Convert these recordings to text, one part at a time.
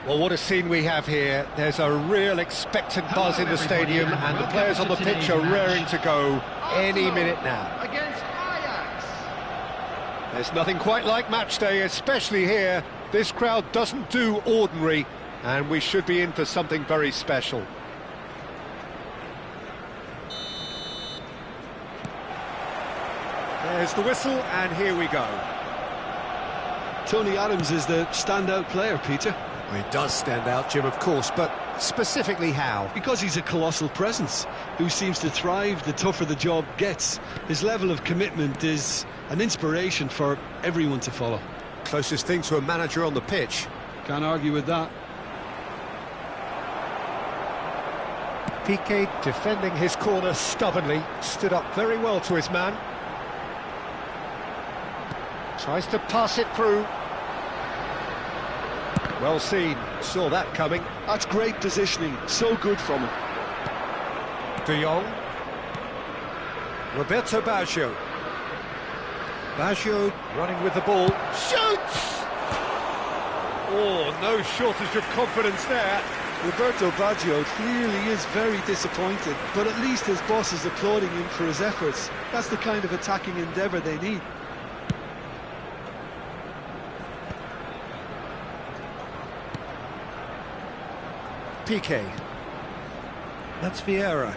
Well, what a scene we have here. There's a real expectant buzz in the stadium, and the players on the pitch are raring to go any minute now. Against Ajax. There's nothing quite like match day, especially here. This crowd doesn't do ordinary, and we should be in for something very special. There's the whistle, and here we go. Tony Adams is the standout player, Peter. Well, he does stand out, Jim, of course, but specifically how? Because he's a colossal presence who seems to thrive the tougher the job gets. His level of commitment is an inspiration for everyone to follow. Closest thing to a manager on the pitch. Can't argue with that. Piqué defending his corner stubbornly, stood up very well to his man. Tries to pass it through. Well seen, saw that coming. That's great positioning, so good from him. De Jong. Roberto Baggio. Baggio running with the ball. Shoots! Oh, no shortage of confidence there. Roberto Baggio clearly is very disappointed, but at least his boss is applauding him for his efforts. That's the kind of attacking endeavour they need. Piqué. That's Vieira.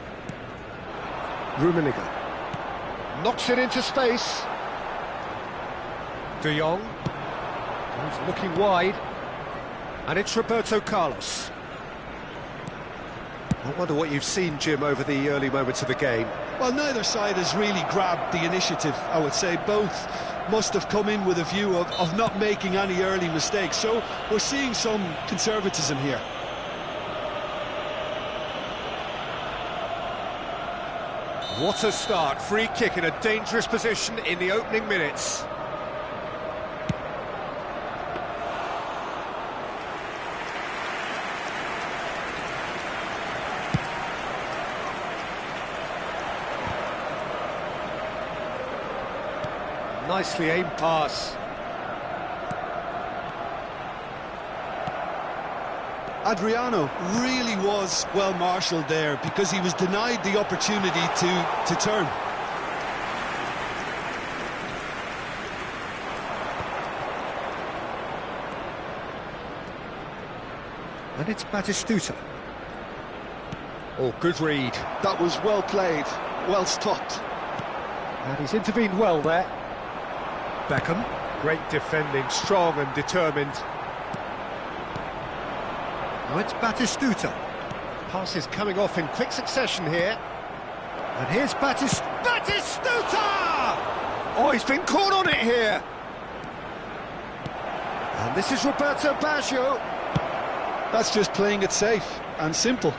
Rummenigge. Knocks it into space. De Jong. He's looking wide. And it's Roberto Carlos. I wonder what you've seen, Jim, over the early moments of the game. Well, neither side has really grabbed the initiative, I would say. Both must have come in with a view of not making any early mistakes. So we're seeing some conservatism here. What a start. Free kick in a dangerous position in the opening minutes. Nicely aimed pass. Adriano really was well marshalled there because he was denied the opportunity to turn. And it's Batistuta. Oh, good read. That was well played, well stopped. And he's intervened well there. Beckham, great defending, strong and determined. Now it's Batistuta. Pass is coming off in quick succession here. And here's Batistuta! Oh, he's been caught on it here. And this is Roberto Baggio. That's just playing it safe and simple.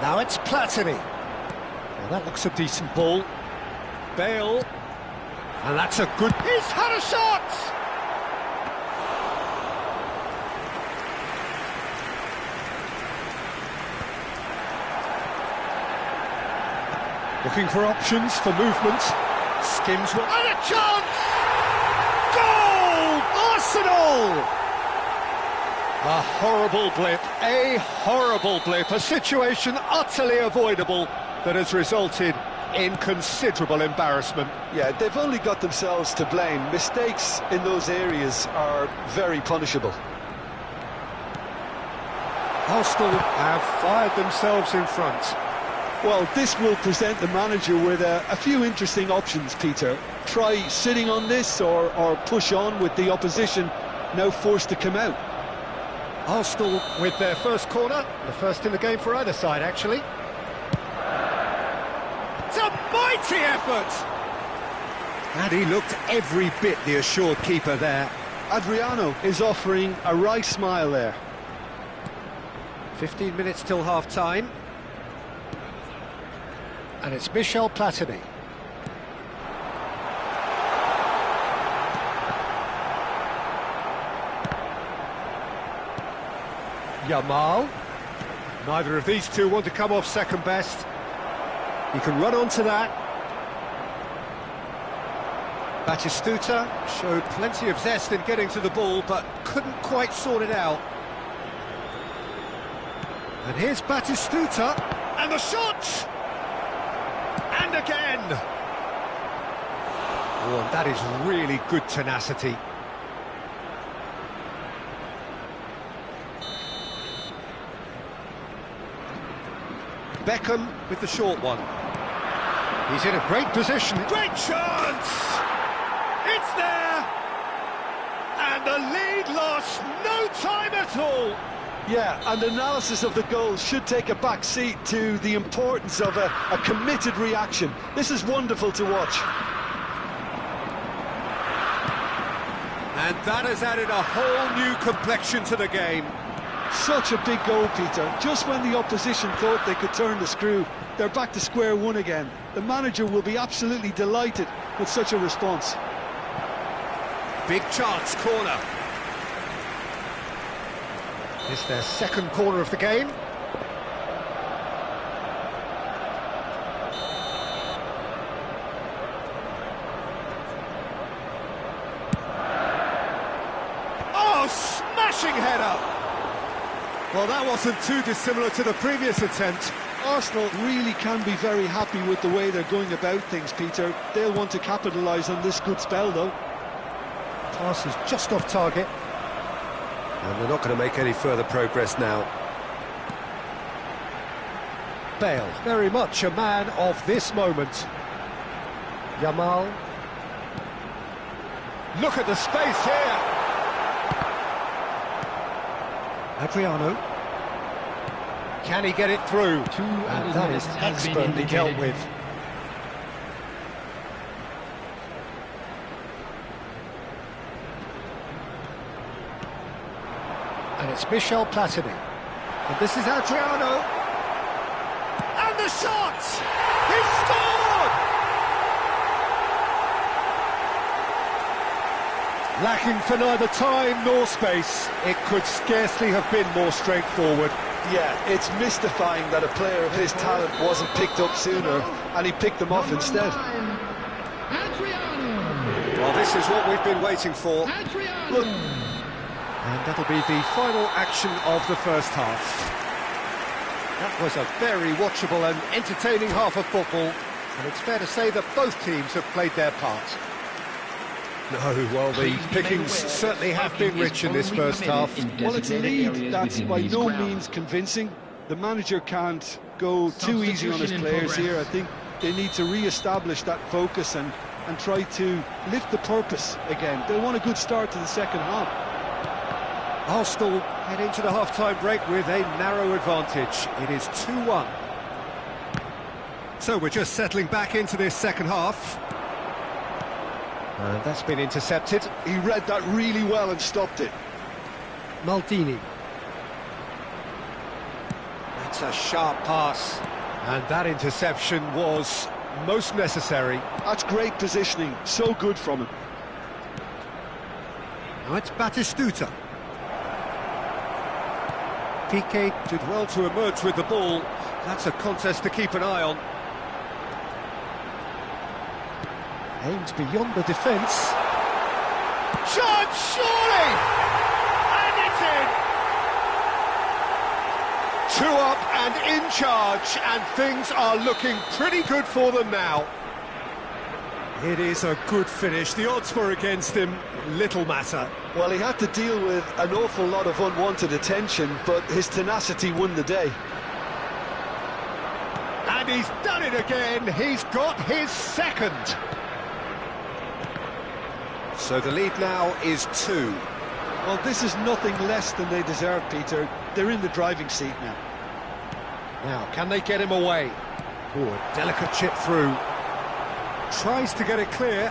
Now it's Platini. Well, that looks a decent ball. Bale. And that's a good... He's had a shot! Looking for options for movement. Skims one. And a chance! Goal! Arsenal! A horrible blip, a situation utterly avoidable that has resulted in considerable embarrassment. Yeah, they've only got themselves to blame. Mistakes in those areas are very punishable. Arsenal have fired themselves in front. Well, this will present the manager with a few interesting options, Peter. Try sitting on this or push on with the opposition now forced to come out. Arsenal with their first corner, the first in the game for either side, actually. It's a mighty effort! And he looked every bit the assured keeper there. Adriano is offering a wry smile there. 15 minutes till half-time. And it's Michel Platini. Yamal. Neither of these two want to come off second best. He can run onto that. Batistuta showed plenty of zest in getting to the ball, but couldn't quite sort it out. And here's Batistuta, and the shot! And again! Oh, and that is really good tenacity. Beckham with the short one. He's in a great position. Great chance! It's there! And the lead lost no time at all! Yeah, and analysis of the goal should take a back seat to the importance of a committed reaction. This is wonderful to watch. And that has added a whole new complexion to the game. Such a big goal, Peter. Just when the opposition thought they could turn the screw, they're back to square one again. The manager will be absolutely delighted with such a response. Big chance, corner. It's their second corner of the game. Oh, smashing header! Well, that wasn't too dissimilar to the previous attempt. Arsenal really can be very happy with the way they're going about things, Peter. They'll want to capitalise on this good spell, though. Pass is just off target. And they're not going to make any further progress now. Bale, very much a man of this moment. Yamal. Look at the space here. Adriano. Can he get it through? And that is expertly dealt with. And it's Michel Platini. And this is Adriano. And the shot! He scored! Lacking for neither time nor space. It could scarcely have been more straightforward. Yeah, it's mystifying that a player of his talent wasn't picked up sooner, and he picked them off instead. Well, this is what we've been waiting for. Look. And that'll be the final action of the first half. That was a very watchable and entertaining half of football, and it's fair to say that both teams have played their part. No, well, the pickings certainly have been rich in this first half. Well, it's a lead that's by no means convincing. The manager can't go too easy on his players here. I think they need to re-establish that focus and try to lift the purpose again. They'll want a good start to the second half. Arsenal head into the half-time break with a narrow advantage. It is 2-1. So we're just settling back into this second half. And that's been intercepted. He read that really well and stopped it. Maldini. That's a sharp pass. And that interception was most necessary. That's great positioning. So good from him. Now it's Batistuta. Piqué did well to emerge with the ball. That's a contest to keep an eye on. Aims beyond the defence. Shot, surely! And it's in! 2 up and in charge, and things are looking pretty good for them now. It is a good finish. The odds were against him, little matter. Well, he had to deal with an awful lot of unwanted attention, but his tenacity won the day. And he's done it again. He's got his second. So the lead now is 2. Well, this is nothing less than they deserve, Peter. They're in the driving seat now. Now, can they get him away? Oh, a delicate chip through. Tries to get it clear.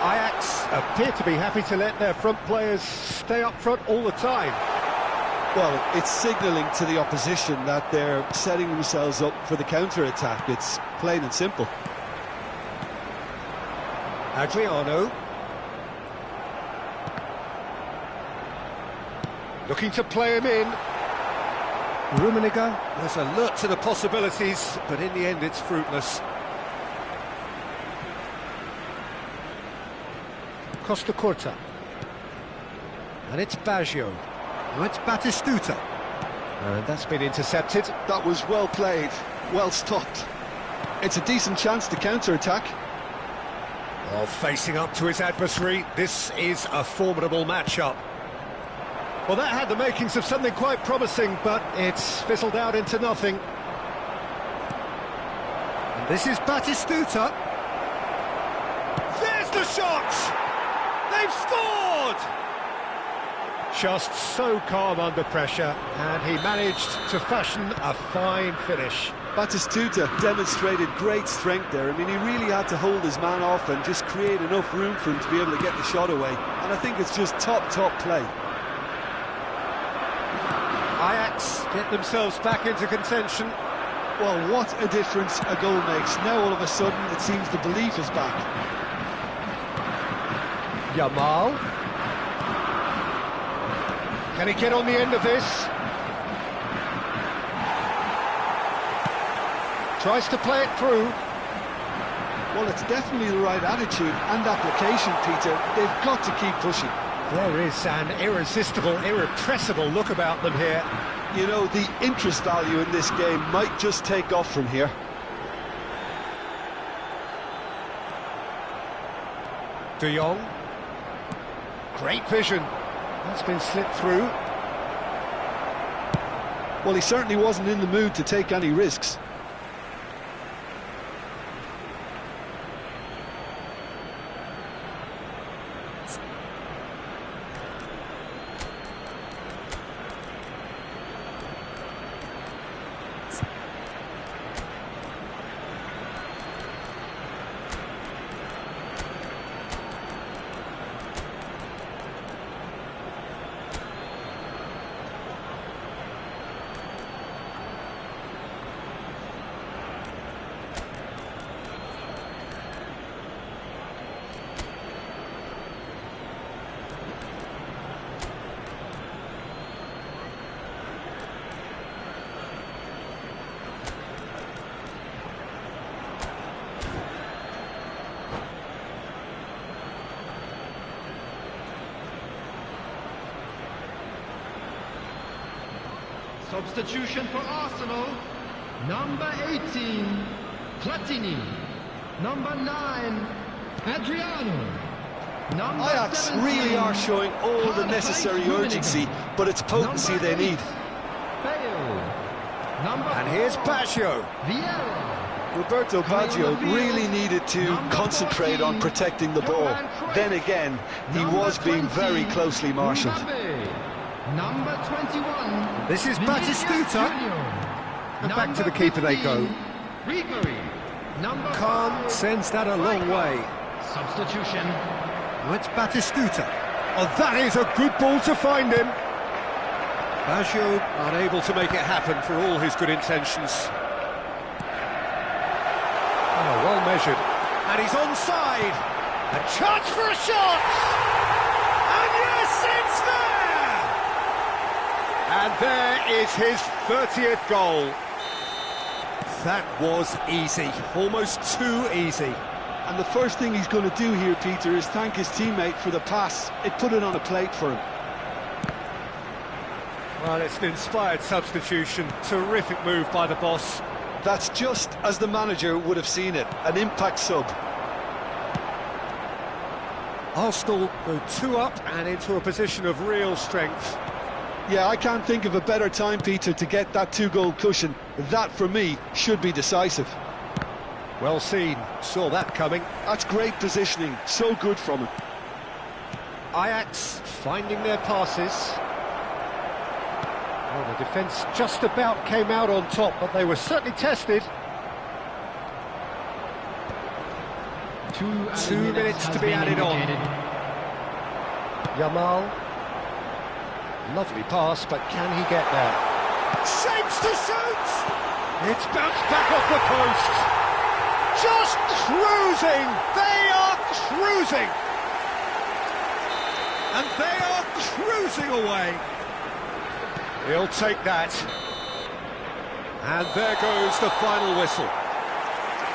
Ajax appear to be happy to let their front players stay up front all the time. Well, it's signalling to the opposition that they're setting themselves up for the counter-attack. It's plain and simple. Adriano. Looking to play him in. Rummenigge was alert to the possibilities, but in the end it's fruitless. Costa Curta. And it's Baggio. Now it's Batistuta. And that's been intercepted. That was well played, well stopped. It's a decent chance to counter-attack. Well, facing up to his adversary, this is a formidable matchup. Well, that had the makings of something quite promising, but it's fizzled out into nothing. And this is Batistuta. There's the shot! They've scored! Just so calm under pressure, and he managed to fashion a fine finish. Batistuta demonstrated great strength there. I mean, he really had to hold his man off and just create enough room for him to be able to get the shot away. And I think it's just top play. Ajax get themselves back into contention. Well, what a difference a goal makes. Now all of a sudden it seems the belief is back. Yamal. Can he get on the end of this? Tries to play it through. Well, it's definitely the right attitude and application, Peter. They've got to keep pushing. There is an irresistible, irrepressible look about them here. You know, the interest value in this game might just take off from here. De Jong. Great vision. That's been slipped through. Well, he certainly wasn't in the mood to take any risks. Substitution for Arsenal, number 18, Platini, number 9, Adriano, number Ajax 17, really are showing all the necessary urgency, but it's potency number they need. 8, Bale, number And here's 4, Baggio. Vieira, Roberto Baggio really needed to concentrate on protecting the ball. Then again, he was being very closely marshalled. number 21. This is Batistuta. And back to the keeper they go. Ribery, number Khan 5. sends that a long way. Substitution. Now it's Batistuta. Oh, that is a good ball to find him. Baggio unable to make it happen for all his good intentions. Oh, well measured. And he's onside. A chance for a shot! And yes, it's there! And there is his 30th goal. That was easy, almost too easy. And the first thing he's going to do here, Peter, is thank his teammate for the pass. It put it on a plate for him. Well, it's an inspired substitution. Terrific move by the boss. That's just as the manager would have seen it, an impact sub. Arsenal go 2 up and into a position of real strength. Yeah, I can't think of a better time, Peter, to get that 2-goal cushion. That, for me, should be decisive. Well seen, saw that coming. That's great positioning, so good from him. Ajax finding their passes. Well, the defence just about came out on top, but they were certainly tested. 2 minutes to be added on. Yamal. Lovely pass, but can he get there? Shapes to shoot! It's bounced back off the post. Just cruising! They are cruising! And they are cruising away. He'll take that. And there goes the final whistle.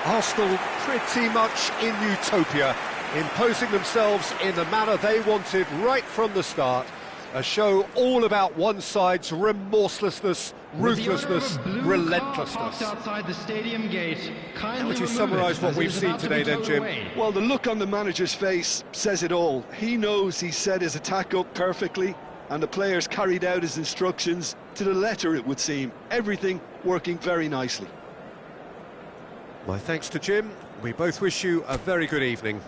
Arsenal pretty much in utopia, imposing themselves in the manner they wanted right from the start. A show all about one side's remorselessness, ruthlessness, relentlessness. Outside the stadium gate. How would you summarise what we've seen today then, Jim? Well, the look on the manager's face says it all. He knows he set his attack up perfectly, and the players carried out his instructions to the letter, it would seem. Everything working very nicely. My thanks to Jim. We both wish you a very good evening.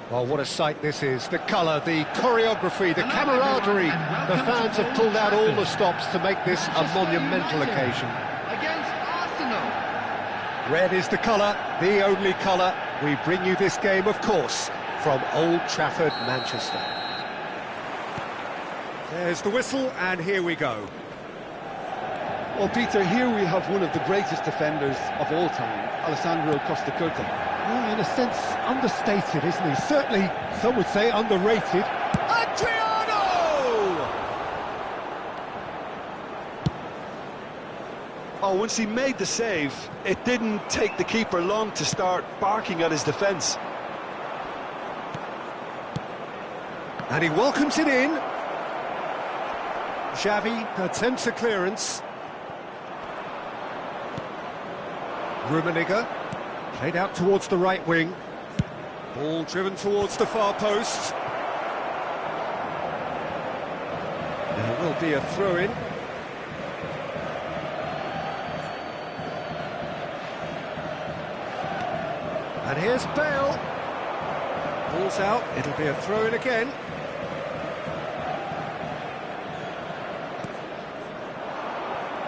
Well, what a sight this is. The colour, the choreography, the camaraderie. The fans have pulled out all the stops to make this a monumental occasion. Against Arsenal. Red is the colour, the only colour. We bring you this game, of course, from Old Trafford, Manchester. There's the whistle, and here we go. Well, Peter, here we have one of the greatest defenders of all time, Alessandro Costa Curta. Well, in a sense, understated, isn't he? Certainly, some would say underrated. Adriano! Oh, once he made the save, it didn't take the keeper long to start barking at his defence. And he welcomes it in. Xavi attempts a clearance. Rummenigge. Played out towards the right wing. Ball driven towards the far post. There will be a throw-in. And here's Bale. Ball's out, it'll be a throw-in again.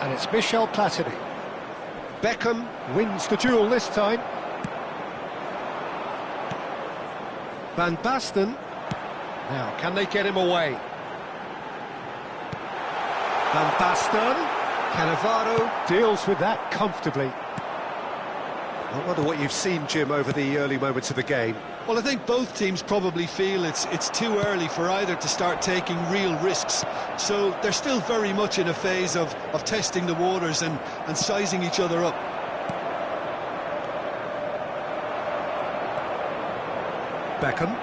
And it's Michel Platini. Beckham wins the duel this time. Van Basten. Now, can they get him away? Van Basten. Cannavaro deals with that comfortably. I wonder what you've seen, Jim, over the early moments of the game. Well, I think both teams probably feel it's too early for either to start taking real risks. So they're still very much in a phase of testing the waters and sizing each other up. Beckham.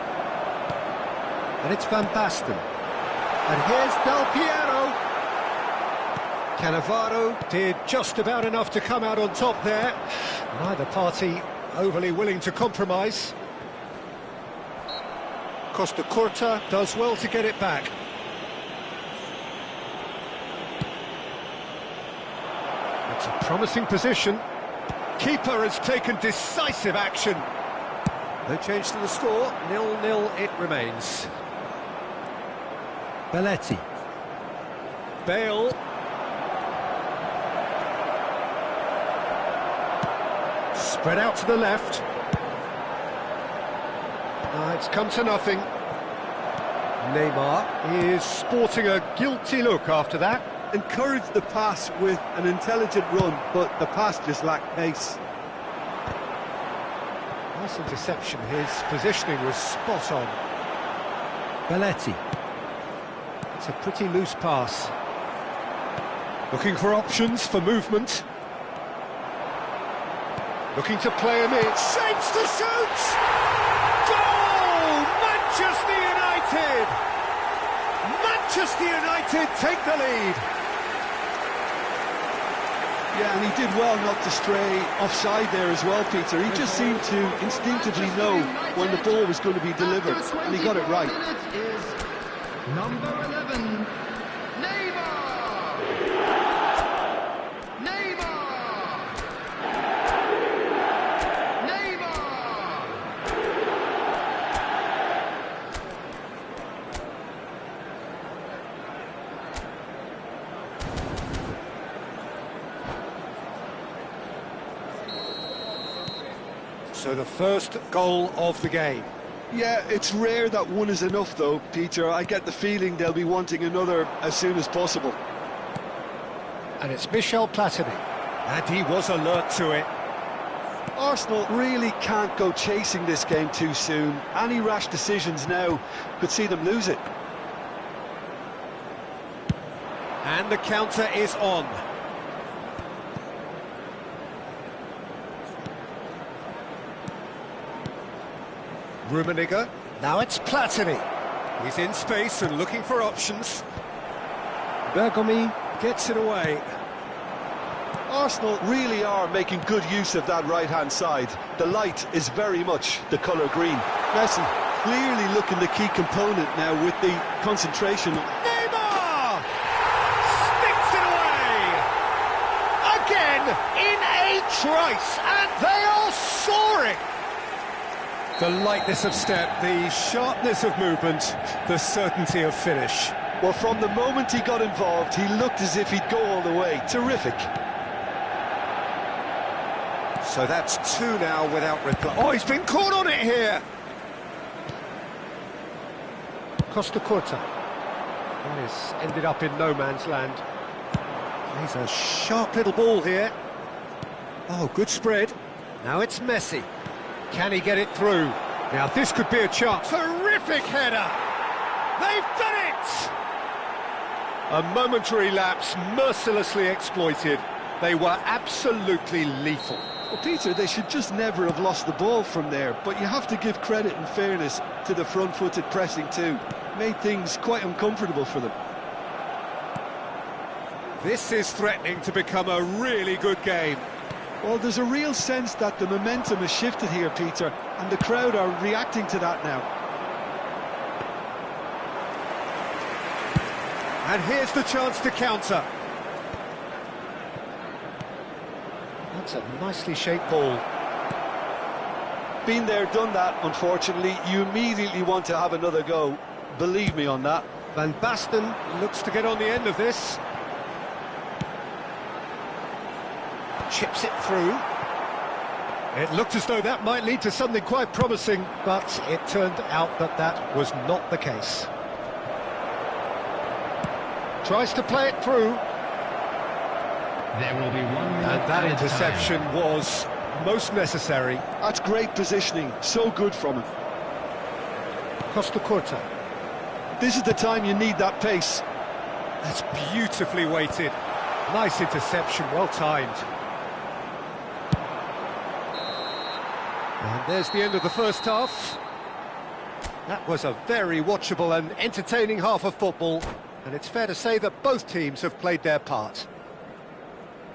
And it's Van Basten. And here's Del Piero. Cannavaro did just about enough to come out on top there. Neither party overly willing to compromise. Costa Curta does well to get it back. It's a promising position. Keeper has taken decisive action. No change to the score, 0-0 it remains. Belletti. Bale. Spread out to the left. It's come to nothing. Neymar is sporting a guilty look after that. Encouraged the pass with an intelligent run, but the pass just lacked pace. Nice interception, his positioning was spot on. Belletti. It's a pretty loose pass. Looking for options for movement. Looking to play him in. Shapes to shoot! Goal! Manchester United! Manchester United take the lead. Yeah, and he did well not to stray offside there as well, Peter. He just seemed to instinctively know when the ball was going to be delivered, and he got it right. Number 11, Neymar! So the first goal of the game. Yeah, it's rare that one is enough though, Peter. I get the feeling they'll be wanting another as soon as possible. And it's Michel Platini. And he was alert to it. Arsenal really can't go chasing this game too soon. Any rash decisions now could see them lose it. And the counter is on. Rummenigge. Now it's Platini. He's in space and looking for options. Bergomi gets it away. Arsenal really are making good use of that right-hand side. The light is very much the colour green. Messi clearly looking the key component now with the concentration. Neymar! Sticks it away! Again in a trice, and they are soaring! The lightness of step, the sharpness of movement, the certainty of finish. Well, from the moment he got involved, he looked as if he'd go all the way. Terrific. So that's two now without reply. Oh, he's been caught on it here! Costa Curta. That is ended up in no man's land. He's a sharp little ball here. Oh, good spread. Now it's Messi. Can he get it through? Now this could be a chance. Terrific header! They've done it! A momentary lapse, mercilessly exploited. They were absolutely lethal. Well, Peter, they should just never have lost the ball from there, but you have to give credit and fairness to the front-footed pressing too. Made things quite uncomfortable for them. This is threatening to become a really good game. Well, there's a real sense that the momentum has shifted here, Peter, and the crowd are reacting to that now. And here's the chance to counter. That's a nicely shaped ball. Been there, done that, unfortunately. You immediately want to have another go. Believe me on that. Van Basten looks to get on the end of this. Chips it through. It looked as though that might lead to something quite promising, but it turned out that that was not the case. Tries to play it through. There will be 1 minute. And that interception was most necessary. That's great positioning, so good from him. Costa Curta. This is the time you need that pace. That's beautifully weighted. Nice interception, well timed. And there's the end of the first half. That was a very watchable and entertaining half of football, and it's fair to say that both teams have played their part.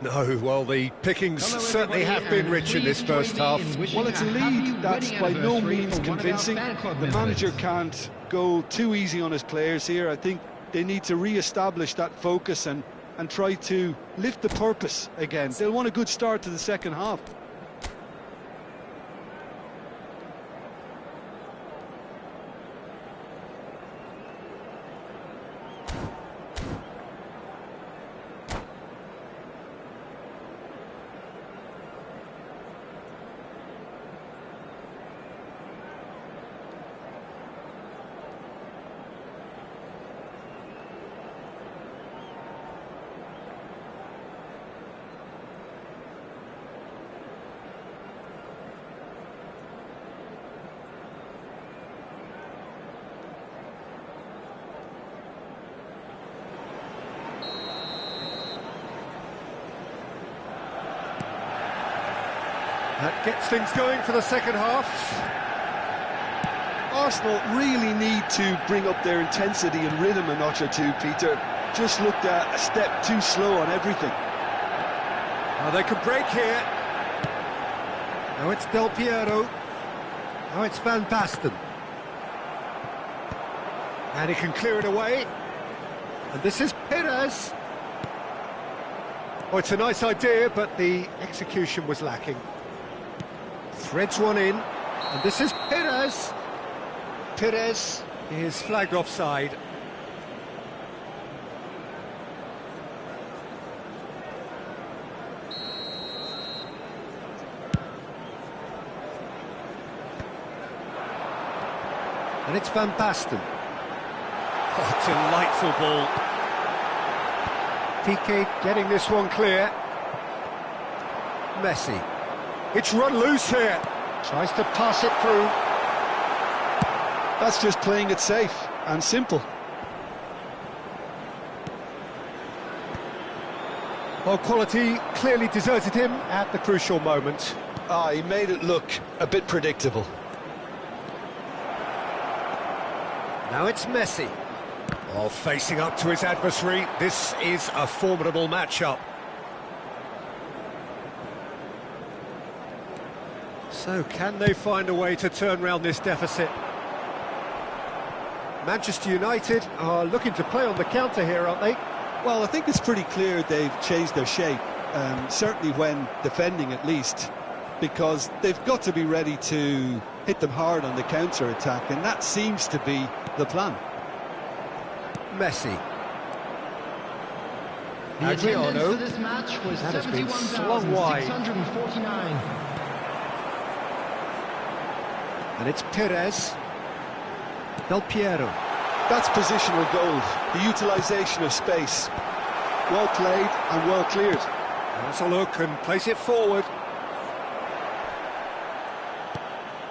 No, well, the pickings certainly have been rich in this first half. Well, it's a lead that's by no means convincing. The manager can't go too easy on his players here. I think they need to re-establish that focus and try to lift the purpose again. They'll want a good start to the second half. That gets things going for the second half. Arsenal really need to bring up their intensity and rhythm a notch or two, Peter. Just looked a step too slow on everything. Now they could break here. Now it's Del Piero. Now it's Van Basten. And he can clear it away. And this is Perez. Oh, it's a nice idea, but the execution was lacking. Threads one in, and this is Perez. Perez is flagged offside. And it's Van Basten. Oh, delightful ball. Piqué getting this one clear. Messi. It's run loose here. Tries to pass it through. That's just playing it safe and simple. Well, quality clearly deserted him at the crucial moment. He made it look a bit predictable. Now it's Messi. Oh, facing up to his adversary. This is a formidable matchup. So, can they find a way to turn round this deficit? Manchester United are looking to play on the counter here, aren't they? Well, I think it's pretty clear they've changed their shape, certainly when defending at least. because they've got to be ready to hit them hard on the counter-attack, and that seems to be the plan. Messi. The attendance Adriano. for this match was That has been slung wide. 71,649. And it's Perez. Del Piero. That's positional gold, the utilisation of space. Well played and well cleared. Has a look and plays it forward.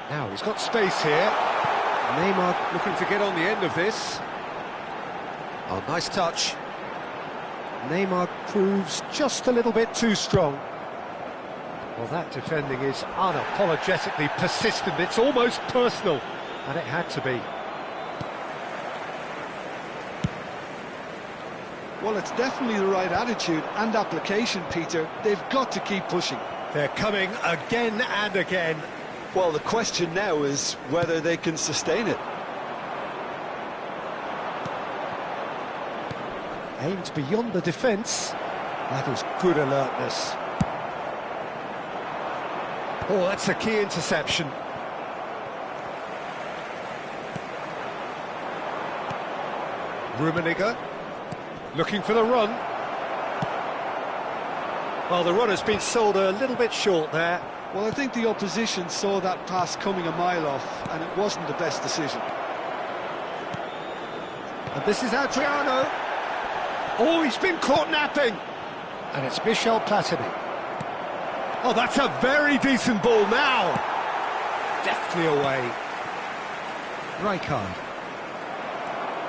Now he's got space here. Neymar looking to get on the end of this. Oh, nice touch. Neymar proves just a little bit too strong. Well, that defending is unapologetically persistent. It's almost personal, and it had to be. Well, it's definitely the right attitude and application, Peter. They've got to keep pushing. They're coming again and again. Well, the question now is whether they can sustain it. Aimed beyond the defence. That is good alertness. Oh, that's a key interception. Rummenigge looking for the run. Well, the run has been sold a little bit short there. Well, I think the opposition saw that pass coming a mile off, and it wasn't the best decision. And this is Adriano. Oh, he's been caught napping. And it's Michel Platini. Oh, that's a very decent ball now. Deftly away. Rijkaard.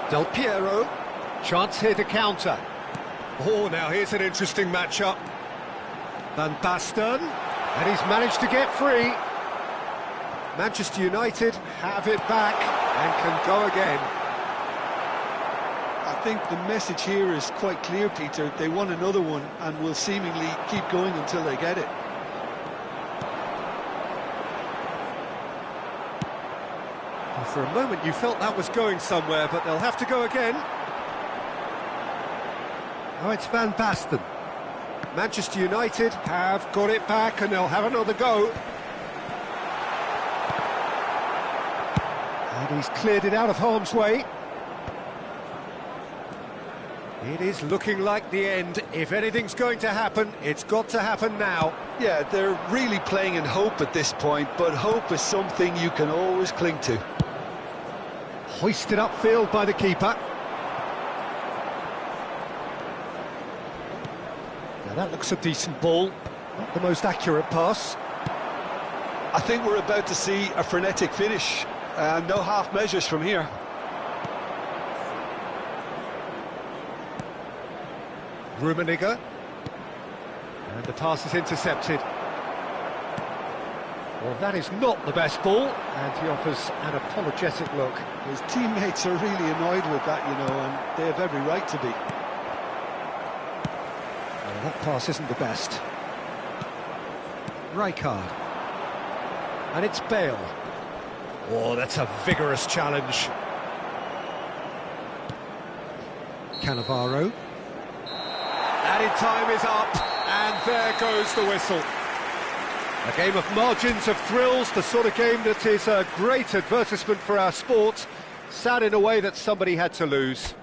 Del Piero. Chance here to counter. Oh, now here's an interesting matchup. Van Basten. And he's managed to get free. Manchester United have it back and can go again. I think the message here is quite clear, Peter. They want another one and will seemingly keep going until they get it. Well, for a moment you felt that was going somewhere, but they'll have to go again. Oh, it's Van Basten. Manchester United have got it back and they'll have another go. And he's cleared it out of harm's way. It is looking like the end. If anything's going to happen, it's got to happen now. Yeah, they're really playing in hope at this point, but hope is something you can always cling to. Hoisted upfield by the keeper. Now that looks a decent ball. Not the most accurate pass. I think we're about to see a frenetic finish. No half measures from here. Rummenigge. And the pass is intercepted. Well, that is not the best ball, and he offers an apologetic look. His teammates are really annoyed with that, you know, and they have every right to be. Well, that pass isn't the best. Rijkaard. And it's Bale. Oh, that's a vigorous challenge. Cannavaro. Added time is up, and there goes the whistle. A game of margins, of thrills, the sort of game that is a great advertisement for our sport. Sad in a way that somebody had to lose.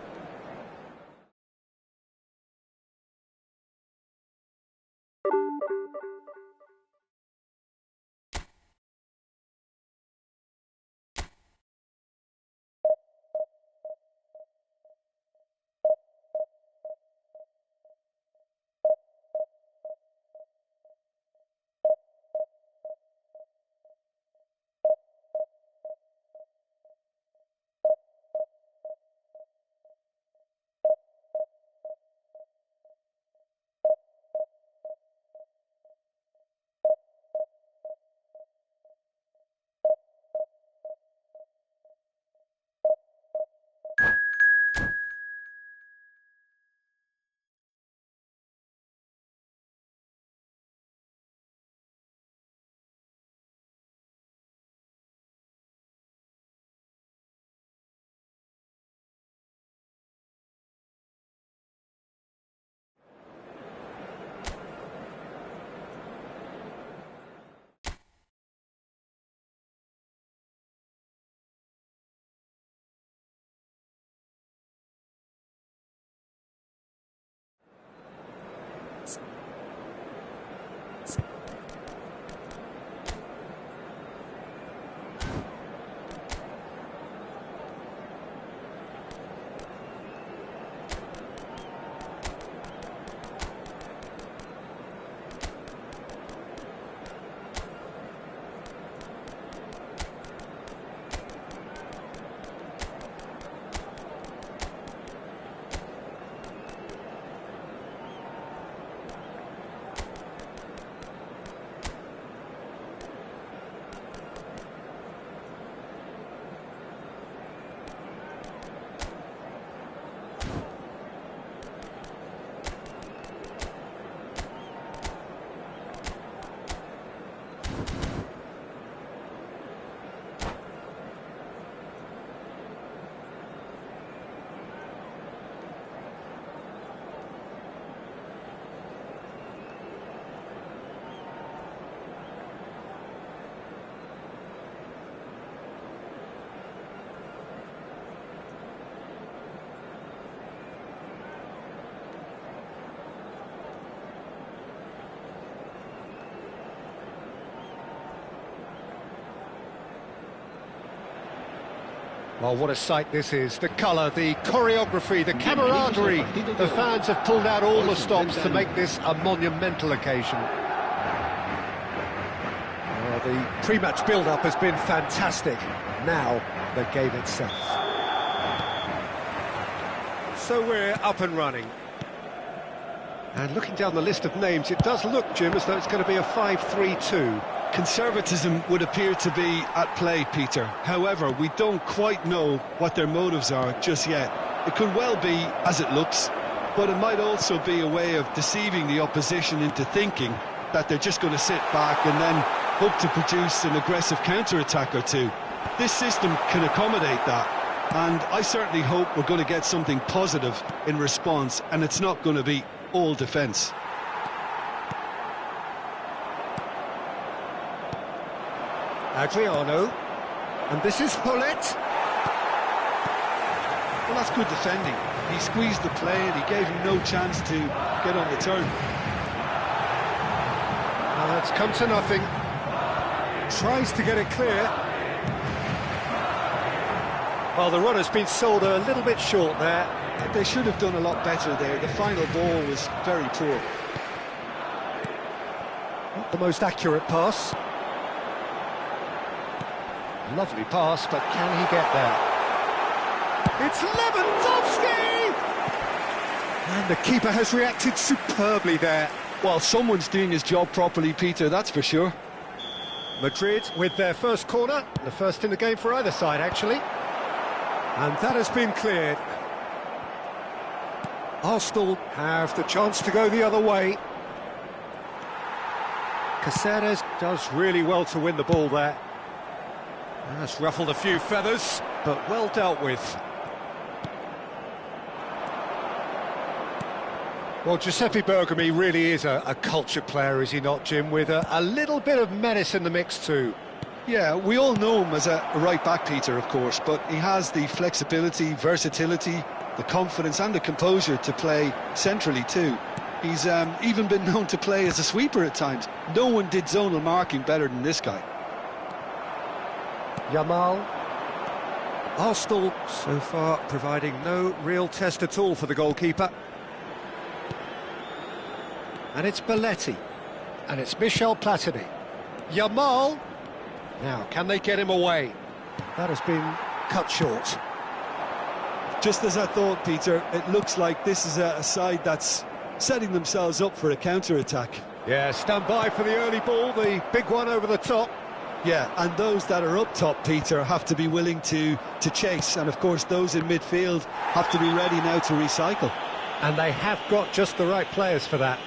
Well, what a sight this is. The colour, the choreography, the camaraderie. The fans have pulled out all the stops to make this a monumental occasion. Well, the pre-match build-up has been fantastic. Now, the game itself. So we're up and running. And looking down the list of names, it does look, Jim, as though it's going to be a 5-3-2. Conservatism would appear to be at play, Peter. However, we don't quite know what their motives are just yet. It could well be as it looks, but it might also be a way of deceiving the opposition into thinking that they're just going to sit back and then hope to produce an aggressive counter-attack or two. This system can accommodate that, and I certainly hope we're going to get something positive in response, and it's not going to be all defence. Adriano, and this is Hullet. Well, that's good defending. He squeezed the play and he gave him no chance to get on the turn. It's come to nothing. Tries to get it clear. Well, the runner's been sold a little bit short there. They should have done a lot better there. The final ball was very poor. Not the most accurate pass. Lovely pass, but can he get there? It's Lewandowski! And the keeper has reacted superbly there. Well, someone's doing his job properly, Peter, that's for sure. Madrid with their first corner, the first in the game for either side, actually. And that has been cleared. Arsenal have the chance to go the other way. Caceres does really well to win the ball there. That's ruffled a few feathers, but well dealt with. Well, Giuseppe Bergomi really is a culture player, is he not, Jim? With a little bit of menace in the mix too. Yeah, we all know him as a right-back, Peter, of course, but he has the flexibility, versatility, the confidence and the composure to play centrally too. He's even been known to play as a sweeper at times. No one did zonal marking better than this guy. Yamal. Arsenal so far providing no real test at all for the goalkeeper. And it's Belletti. And it's Michel Platini. Yamal. Now, can they get him away? That has been cut short. Just as I thought, Peter, it looks like this is a side that's setting themselves up for a counter-attack. Yeah, stand by for the early ball, the big one over the top. Yeah, and those that are up top, Peter, have to be willing to chase. And, of course, those in midfield have to be ready now to recycle. And they have got just the right players for that.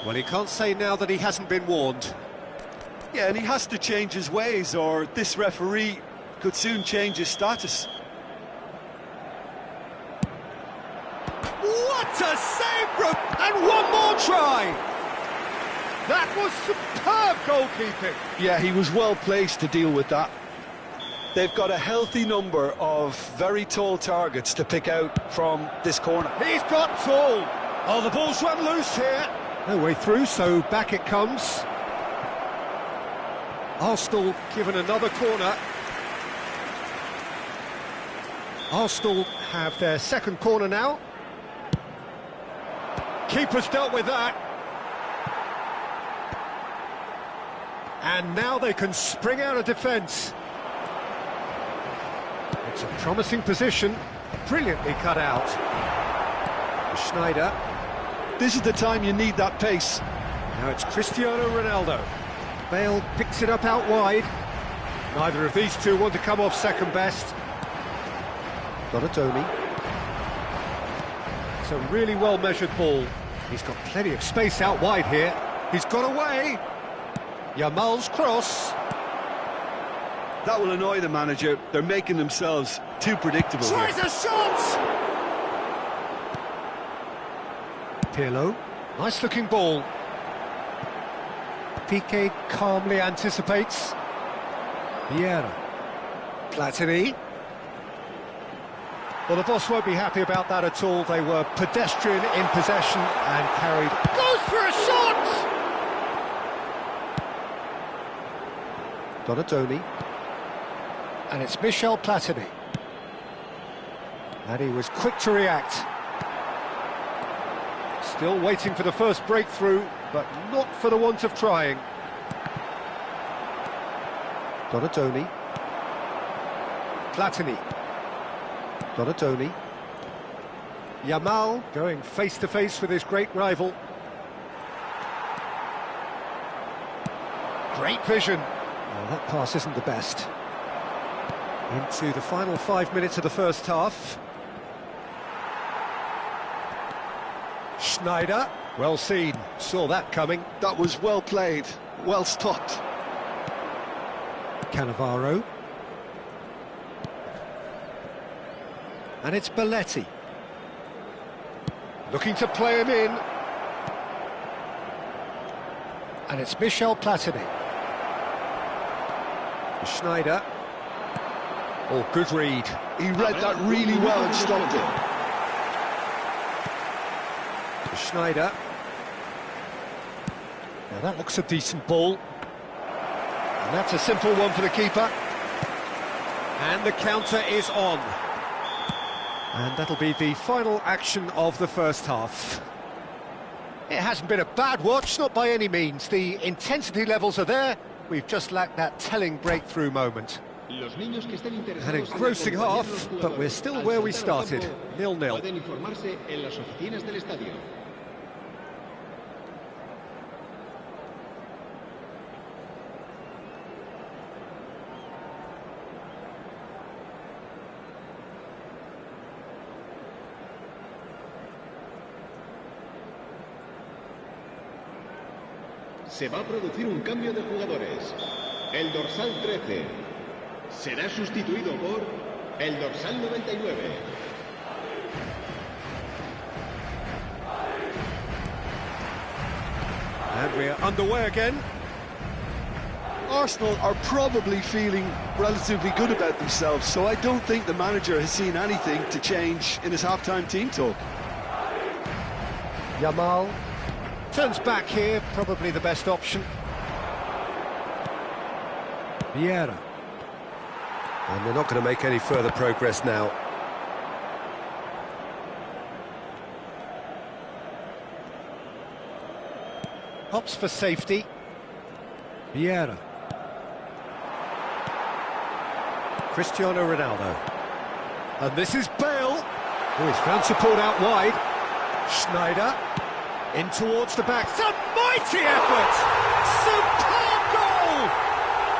Well, he can't say now that he hasn't been warned. Yeah, and he has to change his ways, or this referee could soon change his status. What a save from... And one more try! That was superb goalkeeping. Yeah, he was well placed to deal with that. They've got a healthy number of very tall targets to pick out from this corner. He's got tall. Oh, the ball's run loose here. No way through, so back it comes. Arsenal given another corner. Arsenal have their second corner now. Keeper's dealt with that. And now they can spring out of defence. It's a promising position, brilliantly cut out. Schneider. This is the time you need that pace. Now it's Cristiano Ronaldo. Bale picks it up out wide. Neither of these two want to come off second best. Donatoni. It's a really well-measured ball. He's got plenty of space out wide here. He's got away. Yamal's cross. That will annoy the manager. They're making themselves too predictable here. Tries a shot! Pirlo. Nice-looking ball. Piqué calmly anticipates. Vieira. Platini. Well, the boss won't be happy about that at all. They were pedestrian in possession and carried. Goes for a shot! Donatoni. And it's Michel Platini. And he was quick to react. Still waiting for the first breakthrough, but not for the want of trying. Donatoni. Platini. Donatoni. Yamal going face-to-face with his great rival. Great vision. Well, that pass isn't the best. Into the final 5 minutes of the first half. Schneider, well seen, saw that coming. That was well played, well stopped. Cannavaro. And it's Belletti. Looking to play him in. And it's Michel Platini. Schneider. Oh, good read. He read that really well and stopped it. Schneider. Now that looks a decent ball. And that's a simple one for the keeper. And the counter is on. And that'll be the final action of the first half. It hasn't been a bad watch, not by any means. The intensity levels are there. We've just lacked that telling breakthrough moment. An engrossing half, but we're still where we started, 0-0. Se va a producir un cambio de jugadores. El dorsal 13 será sustituido por el dorsal 99. And we're underway again. Arsenal are probably feeling relatively good about themselves, so I don't think the manager has seen anything to change in his half-time team talk. Yamal turns back here, probably the best option. Vieira. And they're not going to make any further progress now. Opts for safety. Vieira. Cristiano Ronaldo. And this is Bale, who has found support out wide. Schneider. In towards the back. It's a mighty effort! Superb goal!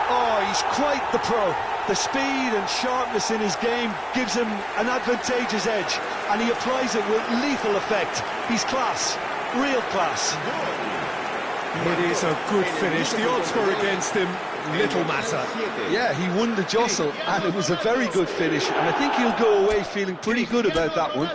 Oh, he's quite the pro. The speed and sharpness in his game gives him an advantageous edge, and he applies it with lethal effect. He's class, real class. It is a good finish. The odds were against him, little matter. Yeah, he won the jostle, and it was a very good finish, and I think he'll go away feeling pretty good about that one.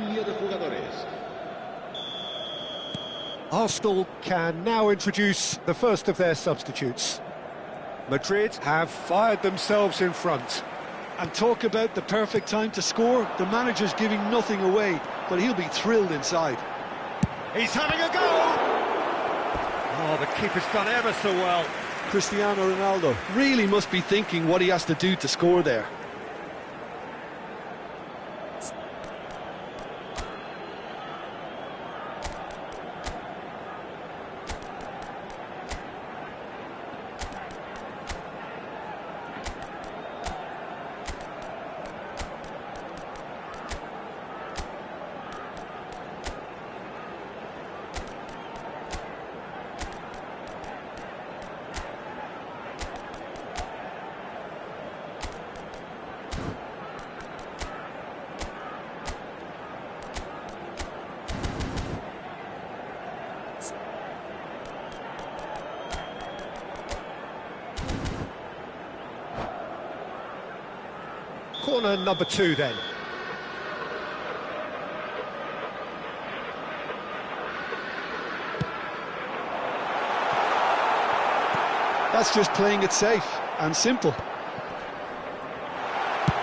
Cambio de jugadores. Arsenal can now introduce the first of their substitutes. Madrid have fired themselves in front. And talk about the perfect time to score. The manager's giving nothing away, but he'll be thrilled inside. He's having a go! Oh, the keeper's done ever so well. Cristiano Ronaldo really must be thinking what he has to do to score there. Corner number 2 then. That's just playing it safe and simple.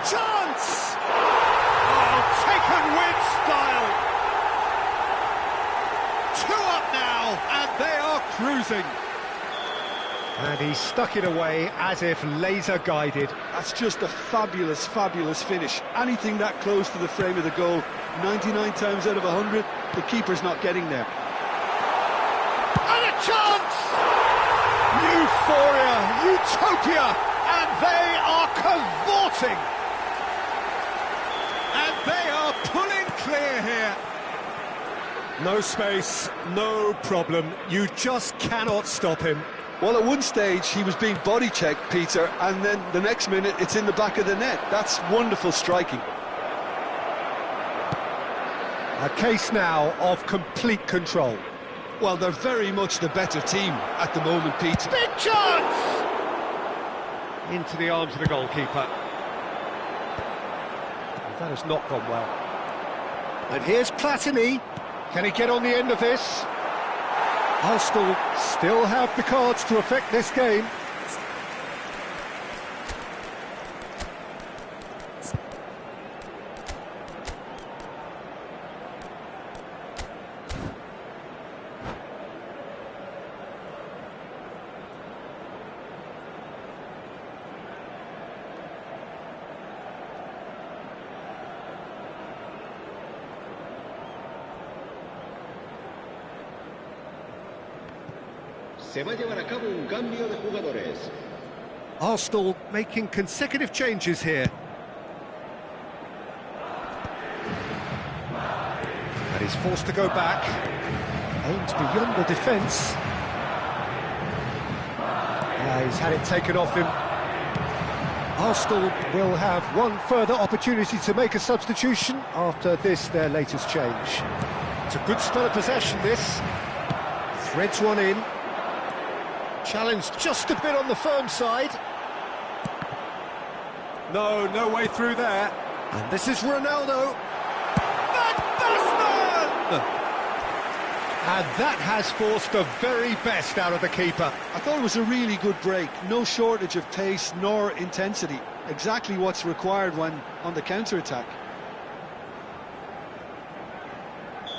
Chance! Oh, taken with style! 2 up now, and they are cruising. And he stuck it away as if laser-guided. That's just a fabulous, fabulous finish. Anything that close to the frame of the goal, 99 times out of 100, the keeper's not getting there. And a chance! Euphoria, utopia, and they are cavorting. And they are pulling clear here. No space, no problem. You just cannot stop him. Well, at one stage, he was being body-checked, Peter, and then the next minute, it's in the back of the net. That's wonderful striking. A case now of complete control. Well, they're very much the better team at the moment, Peter. Big chance! Into the arms of the goalkeeper. That has not gone well. And here's Platini. Can he get on the end of this? Arsenal still have the cards to affect this game. Se va a llevar a cabo un cambio de jugadores. Arsenal making consecutive changes here. And he's forced to go back. Aims beyond the defence. He's had it taken off him. Arsenal will have one further opportunity to make a substitution after this, their latest change. It's a good spell of possession, this. Threads one in. Challenge just a bit on the firm side. No way through there. And this is Ronaldo. Van Basten! And that has forced the very best out of the keeper. I thought it was a really good break. No shortage of pace nor intensity. Exactly what's required when on the counter-attack.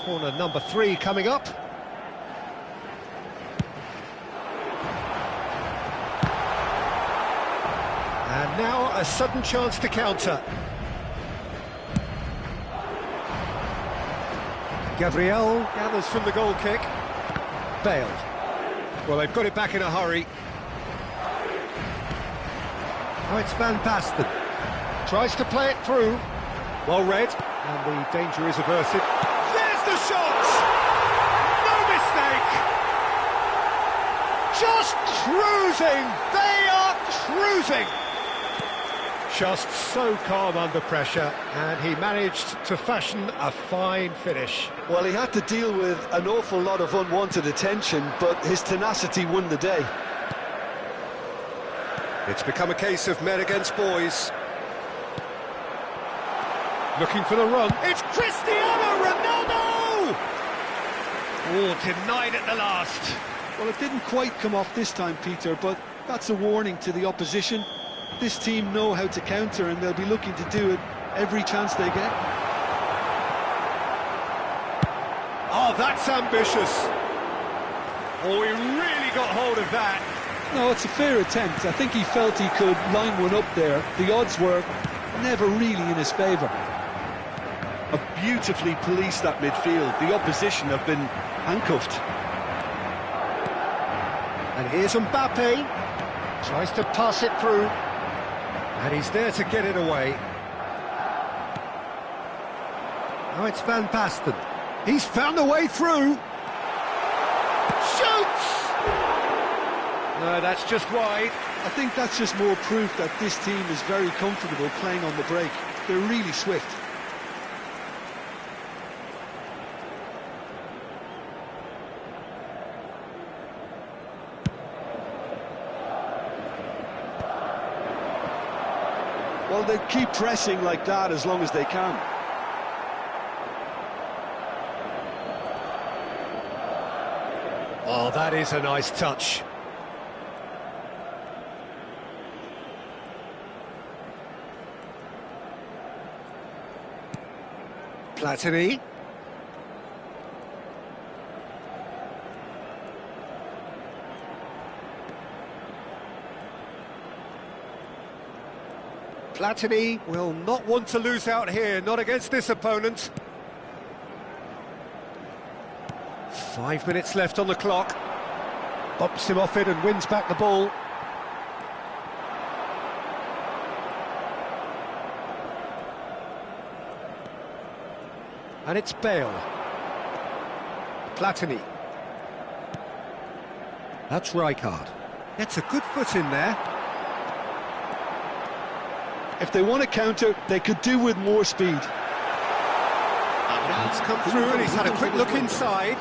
Corner number 3 coming up. And now a sudden chance to counter. Gabriel gathers from the goal kick. Bale. Well, they've got it back in a hurry. Oh, it's Van Basten. Tries to play it through. Well read. And the danger is averted. There's the shot! No mistake! Just cruising! They are cruising! Just so calm under pressure, and he managed to fashion a fine finish. Well, he had to deal with an awful lot of unwanted attention, but his tenacity won the day. It's become a case of men against boys. Looking for the run. It's Cristiano Oh, denied at the last. Well, it didn't quite come off this time, Peter, but that's a warning to the opposition. This team know how to counter, and they'll be looking to do it every chance they get. Oh, that's ambitious. Oh, he really got hold of that. No, it's a fair attempt. I think he felt he could line one up there. The odds were never really in his favour. Have beautifully policed that midfield. The opposition have been handcuffed. And here's Mbappe. Tries to pass it through. And he's there to get it away. Now it's Van Basten. He's found a way through. Shoots! No, that's just wide. I think that's just more proof that this team is very comfortable playing on the break. They're really swift. Well, they keep pressing like that as long as they can. Oh, that is a nice touch. Platini. Platini will not want to lose out here, not against this opponent. 5 minutes left on the clock. Bumps him off it and wins back the ball. And it's Bale. Platini. That's Rijkaard. Gets a good foot in there. If they want to counter, they could do with more speed. It's come through and he's had a quick look inside.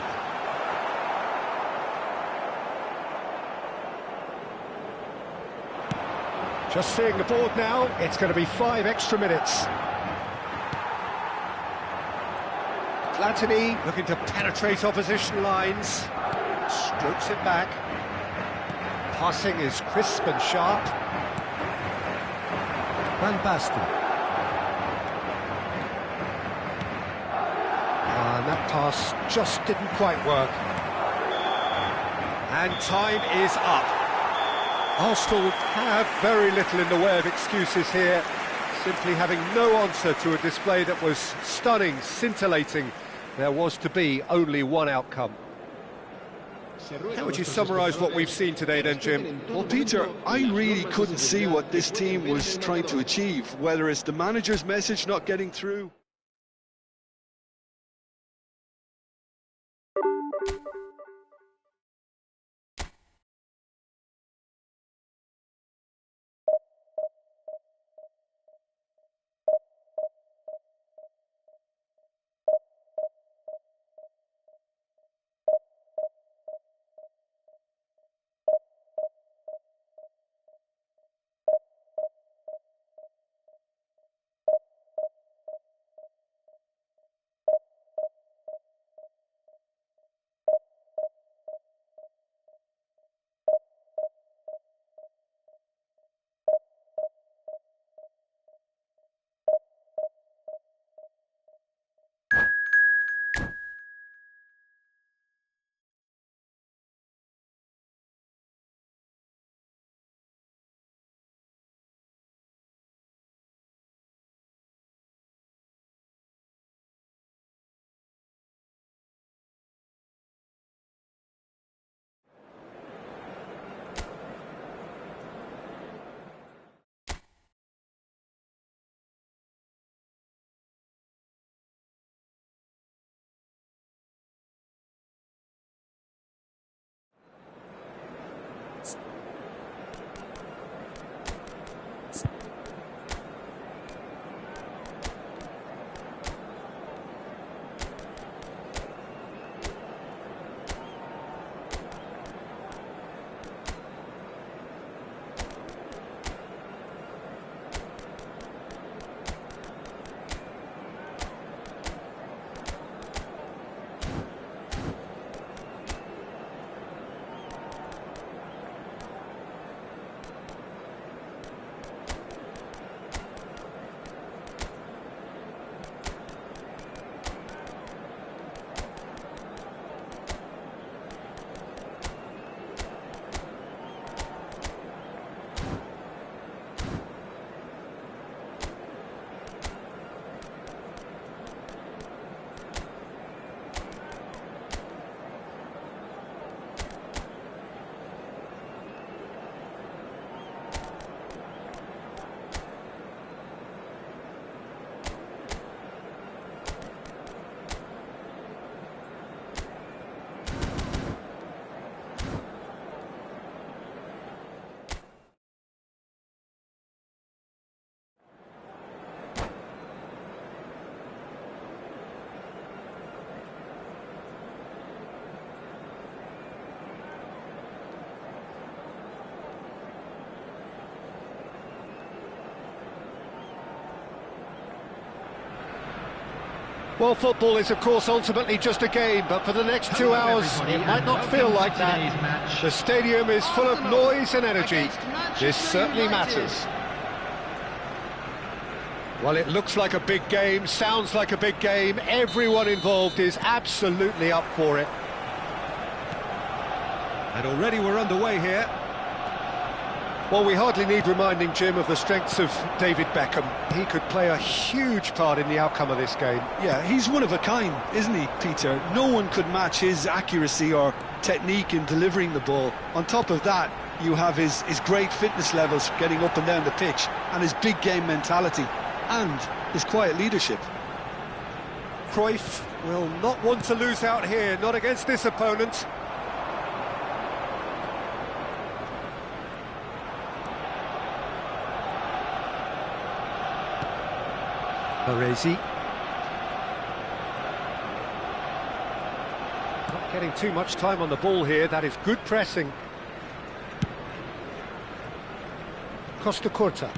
Just seeing the board now, it's going to be 5 extra minutes. Platini looking to penetrate opposition lines. Strokes it back. Passing is crisp and sharp. Van Basten. And that pass just didn't quite work. And time is up. Arsenal have very little in the way of excuses here, simply having no answer to a display that was stunning, scintillating. There was to be only one outcome. How would you summarise what we've seen today then, Jim? Well, Peter, I really couldn't see what this team was trying to achieve, whether it's the manager's message not getting through. Well, football is, of course, ultimately just a game, but for the next 2 hours, it might not feel like that. The stadium is full of noise and energy. This certainly matters. Well, it looks like a big game, sounds like a big game. Everyone involved is absolutely up for it. And already we're underway here. Well, we hardly need reminding, Jim, of the strengths of David Beckham. He could play a huge part in the outcome of this game. Yeah, he's one of a kind, isn't he, Peter? No one could match his accuracy or technique in delivering the ball. On top of that, you have his great fitness levels getting up and down the pitch, and his big game mentality, and his quiet leadership. Cruyff will not want to lose out here, not against this opponent. Baresi. Not getting too much time on the ball here, that is good pressing. Costa Curta.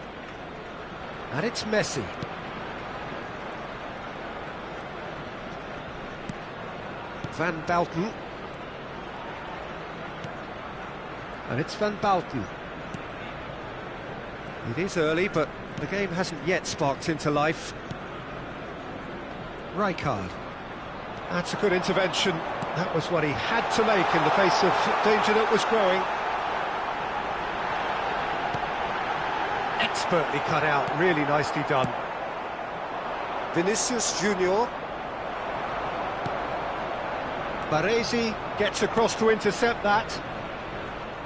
And it's Messi. Van Bouten. And it's Van Bouten. It is early, but the game hasn't yet sparked into life. Rijkaard. That's a good intervention. That was what he had to make in the face of danger that was growing. Expertly cut out, really nicely done. Vinicius Junior. Baresi gets across to intercept that.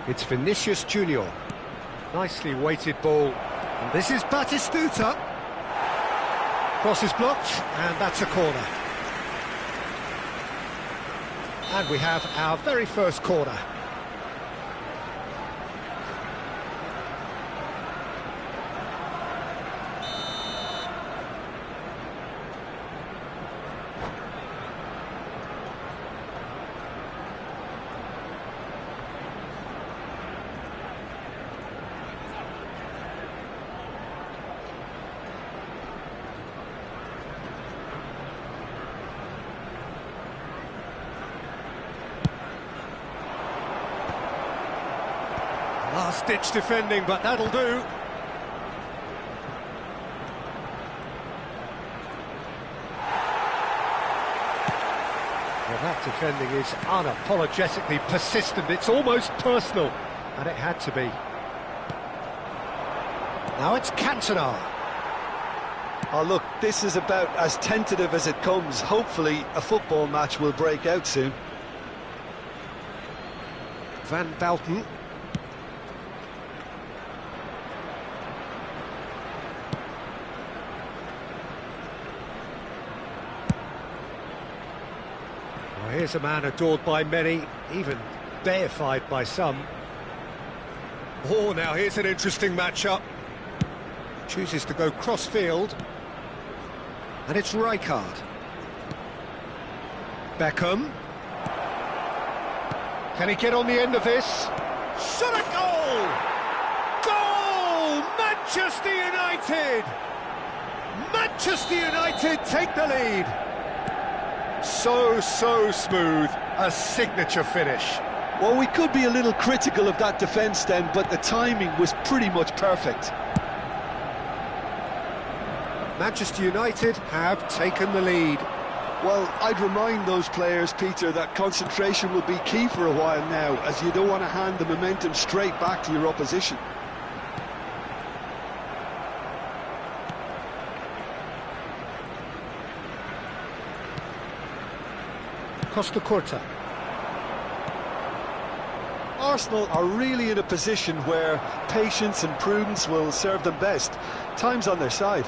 It's Vinicius Junior. Nicely weighted ball. And this is Batistuta. Cross is blocked, and that's a corner. And we have our very first corner. Last-ditch defending, but that'll do. Well, that defending is unapologetically persistent. It's almost personal, and it had to be. Now it's Cantona. Oh, look, this is about as tentative as it comes. Hopefully, a football match will break out soon. Van Bouten. Here's a man adored by many, even deified by some. Oh, now here's an interesting matchup. Chooses to go cross-field. And it's Rijkaard. Beckham. Can he get on the end of this? Shot a goal! Goal! Manchester United! Manchester United take the lead. So smooth, a signature finish. Well, we could be a little critical of that defence then, but the timing was pretty much perfect. Manchester United have taken the lead. Well, I'd remind those players, Peter, that concentration will be key for a while now, as you don't want to hand the momentum straight back to your opposition. Costa Curta. Arsenal are really in a position where patience and prudence will serve them best. Time's on their side.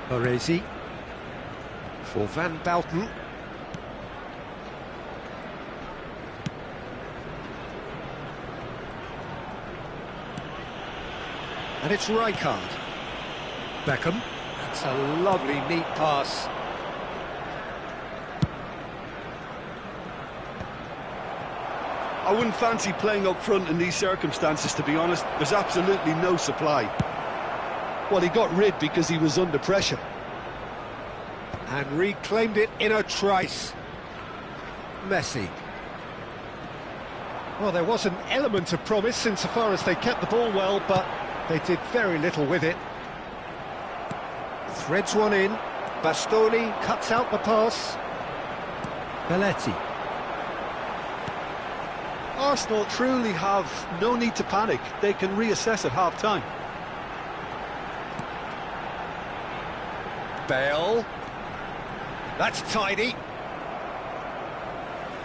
Baresi for Van Bouten. And it's Rijkaard. Beckham. That's a lovely, neat pass. I wouldn't fancy playing up front in these circumstances, to be honest. There's absolutely no supply. Well, he got rid because he was under pressure. And reclaimed it in a trice. Messi. Well, there was an element of promise insofar as they kept the ball well, but they did very little with it. Threads one in. Bastoni cuts out the pass. Belletti. Arsenal truly have no need to panic. They can reassess at half-time. Bale. That's tidy.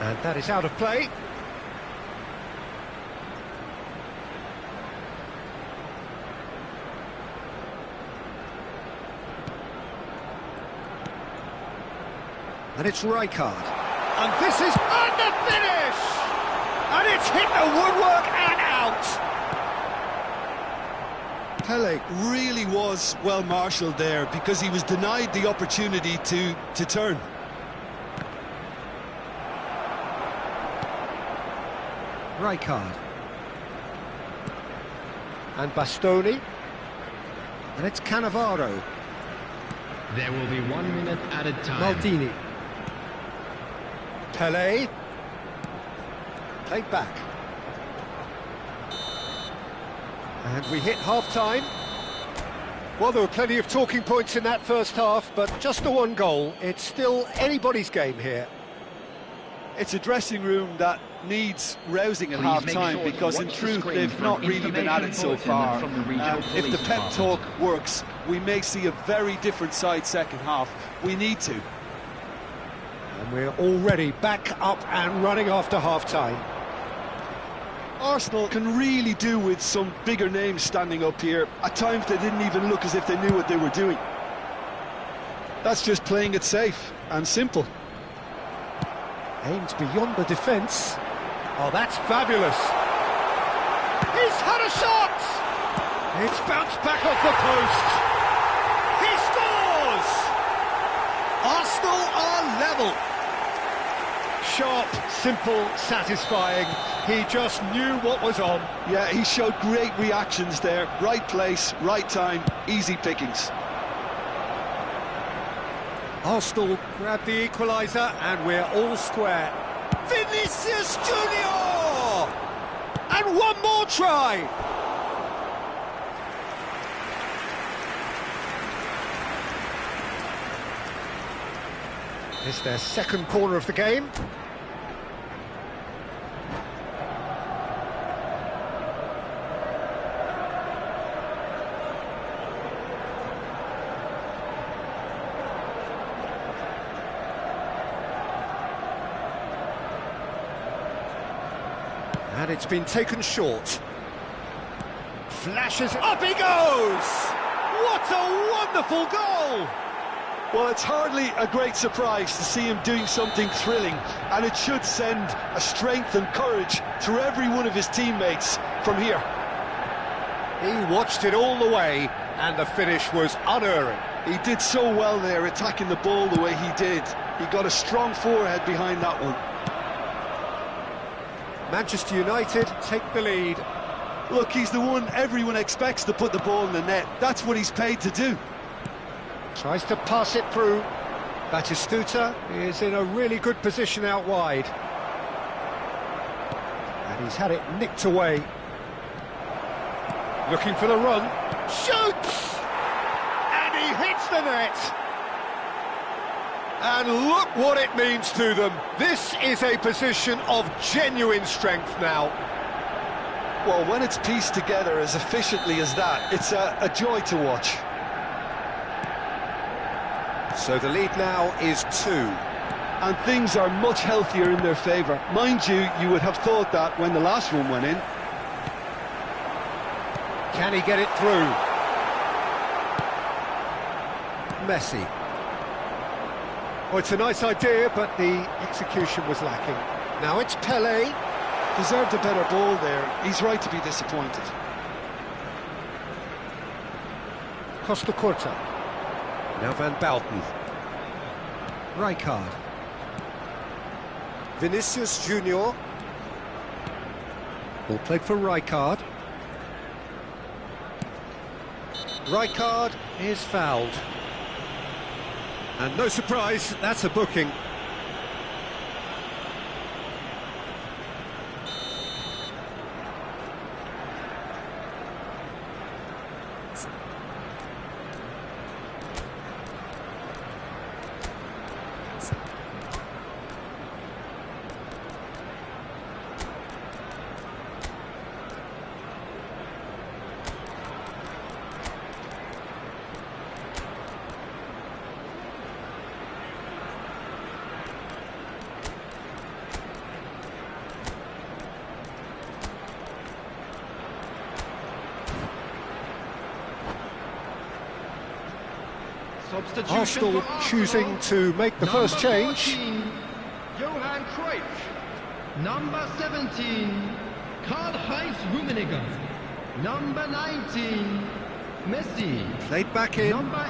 And that is out of play. And it's Rijkaard. And this is on the finish! And it's hit the woodwork and out! Pele really was well marshalled there because he was denied the opportunity to turn. Rijkaard. And Bastoni. And it's Cannavaro. There will be 1 minute added time. Maldini. Pele. Played back. And we hit half-time. Well, there were plenty of talking points in that first half, but just the one goal. It's still anybody's game here. It's a dressing room that needs rousing at half-time because in truth they've not really been at it so far. If the pep talk works, we may see a very different side second half. We need to. And we're already back up and running after half-time. Arsenal can really do with some bigger names standing up here. At times they didn't even look as if they knew what they were doing. That's just playing it safe and simple. Aims beyond the defence. Oh, that's fabulous. He's had a shot! It's bounced back off the post. He scores! Arsenal are level. Sharp, simple, satisfying. He just knew what was on. Yeah, he showed great reactions there. Right place, right time, easy pickings. Arsenal grab the equaliser and we're all square. Vinicius Junior! And one more try! It's their second corner of the game. And it's been taken short. Flashes, up he goes! What a wonderful goal! Well, it's hardly a great surprise to see him doing something thrilling, and it should send a strength and courage through every one of his teammates from here. He watched it all the way, and the finish was unerring. He did so well there, attacking the ball the way he did. He got a strong forehead behind that one. Manchester United take the lead. Look, he's the one everyone expects to put the ball in the net. That's what he's paid to do. Tries to pass it through. Batistuta is in a really good position out wide. And he's had it nicked away. Looking for the run. Shoots! And he hits the net. And look what it means to them. This is a position of genuine strength now. Well, when it's pieced together as efficiently as that, it's a joy to watch. So the lead now is 2. And things are much healthier in their favour. Mind you, you would have thought that when the last one went in. Can he get it through? Messi. Well, it's a nice idea, but the execution was lacking. Now it's Pele. Deserved a better ball there. He's right to be disappointed. Costa Curta. Now Van Bouten. Rijkaard. Vinicius Junior. Ball played for Rijkaard. Rijkaard is fouled. And no surprise, that's a booking. Arsenal choosing to make the first change. 14, Johan Cruyff. Number 17, Karl-Heinz Rummenigge. Number 19, Messi. Played back in. Number 8,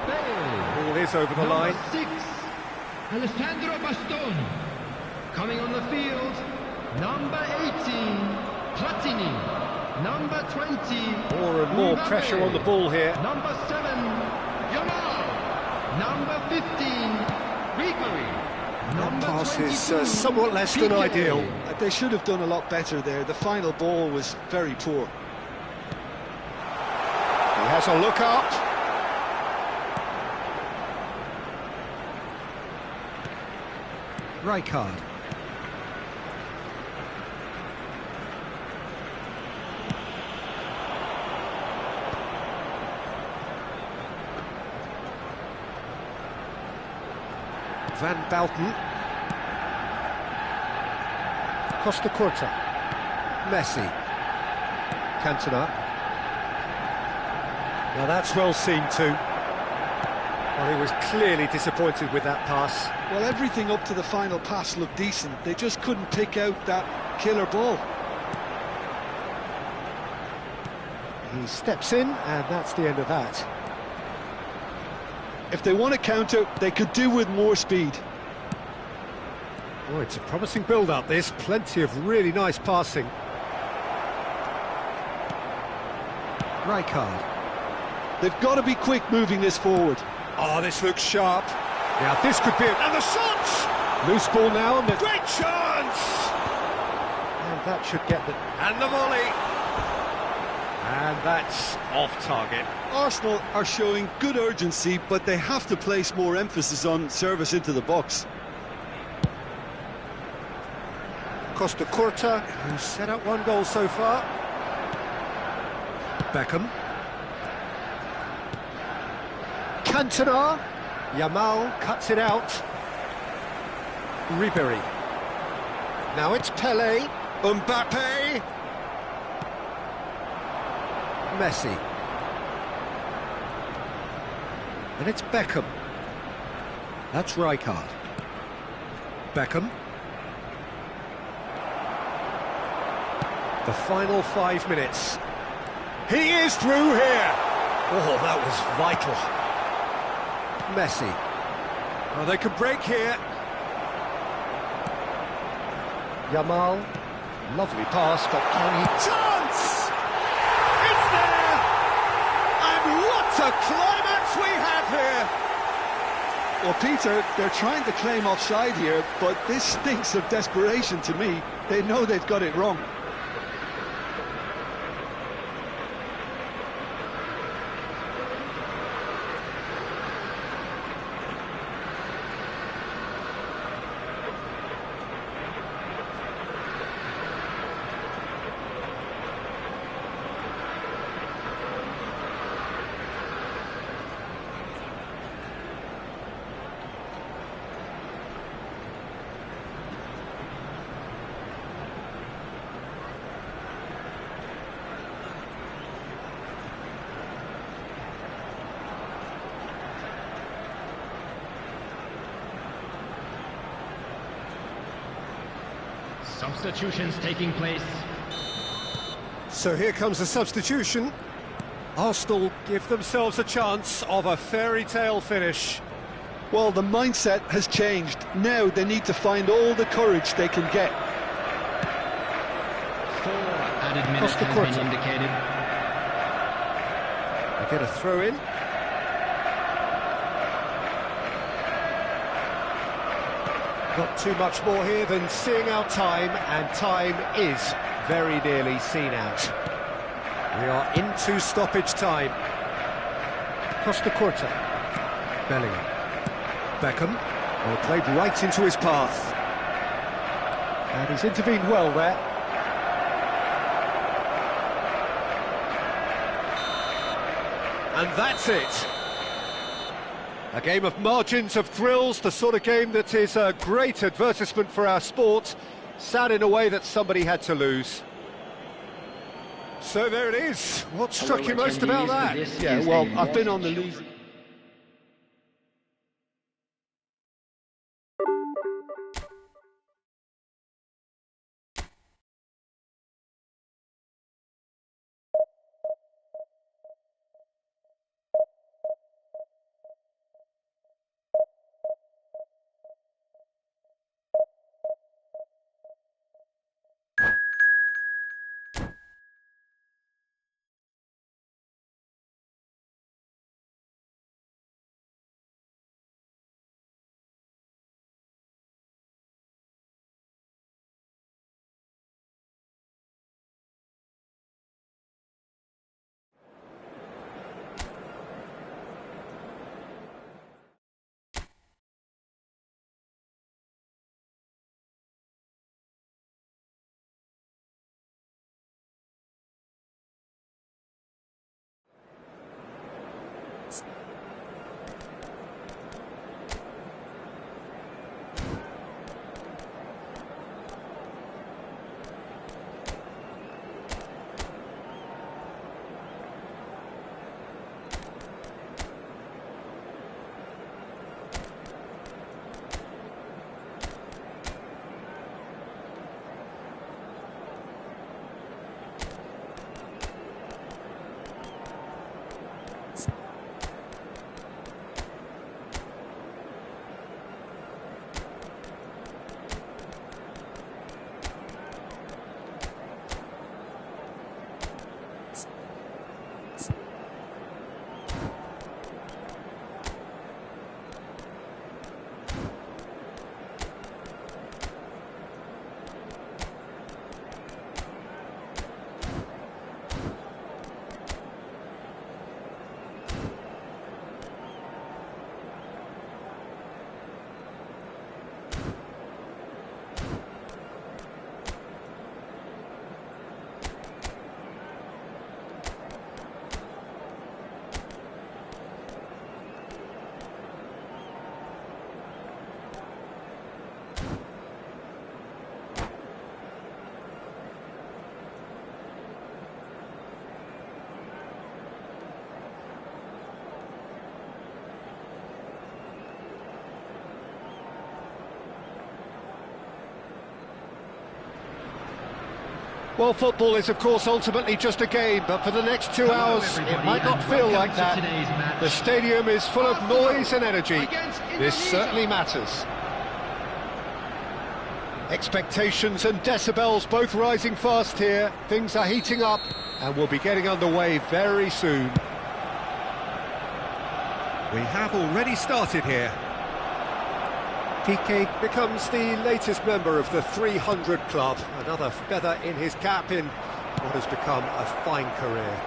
Bale. Ball is over the line. Number 6, Alessandro Bastoni. Coming on the field, number 18, Platini. Number 20, More and more Mbappe. pressure on the ball here. Number 7, Yamal. Number 15, Ribery. Number Pass 22, is somewhat less than Piqué. ideal. They should have done a lot better there. The final ball was very poor. He has a look up. Rijkaard. Van Bouten. Costa Curta. Messi. Cantona. Now that's well seen too. Well, he was clearly disappointed with that pass. Well, everything up to the final pass looked decent. They just couldn't pick out that killer ball. He steps in, and that's the end of that. If they want to counter, they could do with more speed. Oh, it's a promising build-up, this. Plenty of really nice passing. Rijkaard. They've got to be quick moving this forward. Oh, this looks sharp. Now, this could be it. And the shot! Loose ball now, and the great chance! And that should get the... And the volley! And that's off target. Arsenal are showing good urgency, but they have to place more emphasis on service into the box. Costa Curta, who's set up one goal so far. Beckham. Cantona. Yamal cuts it out. Ribery. Now it's Pelé. Mbappe. Messi. And it's Beckham. That's Rijkaard. Beckham. The final 5 minutes. He is through here. Oh, that was vital. Messi. Oh, they can break here. Yamal. Lovely pass, but can he... Chance! It's there! And what a climax we have here! Well, Peter, they're trying to claim offside here, but this stinks of desperation to me. They know they've got it wrong. Substitutions taking place. So here comes the substitution. Arsenal give themselves a chance of a fairy tale finish. Well, the mindset has changed. Now they need to find all the courage they can get. 4 added minutes Costa has Curta. been indicated. They get a throw in. Not too much more here than seeing out time, and time is very nearly seen out. We are into stoppage time. Costa Curta. Bellingham. Beckham. Well, played right into his path. And he's intervened well there. And that's it. A game of margins, of thrills, the sort of game that is a great advertisement for our sport. Sad in a way that somebody had to lose. So there it is. What struck you most about that? Yeah, well, I've been on the losing. Well, football is, of course, ultimately just a game, but for the next 2 hours, it might not feel like that. The stadium is full of noise and energy. This certainly matters. Expectations and decibels both rising fast here. Things are heating up, and we'll be getting underway very soon. We have already started here. Piqué becomes the latest member of the 300 club, another feather in his cap in what has become a fine career.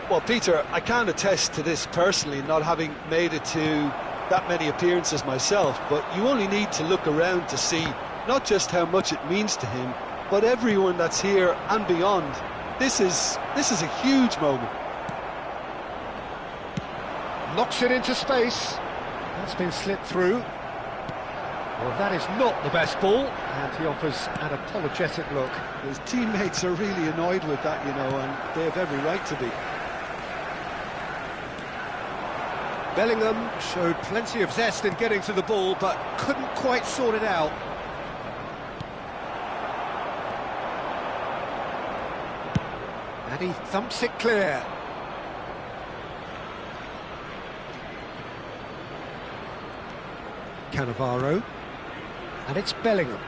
Well, Peter, I can't attest to this personally, not having made it to that many appearances myself, but you only need to look around to see not just how much it means to him, but everyone that's here and beyond. This is a huge moment. Knocks it into space. That's been slipped through. Well, that is not the best ball, and he offers an apologetic look. His teammates are really annoyed with that, you know, and they have every right to be. Bellingham showed plenty of zest in getting to the ball, but couldn't quite sort it out. And he thumps it clear. Cannavaro. And it's Bellingham.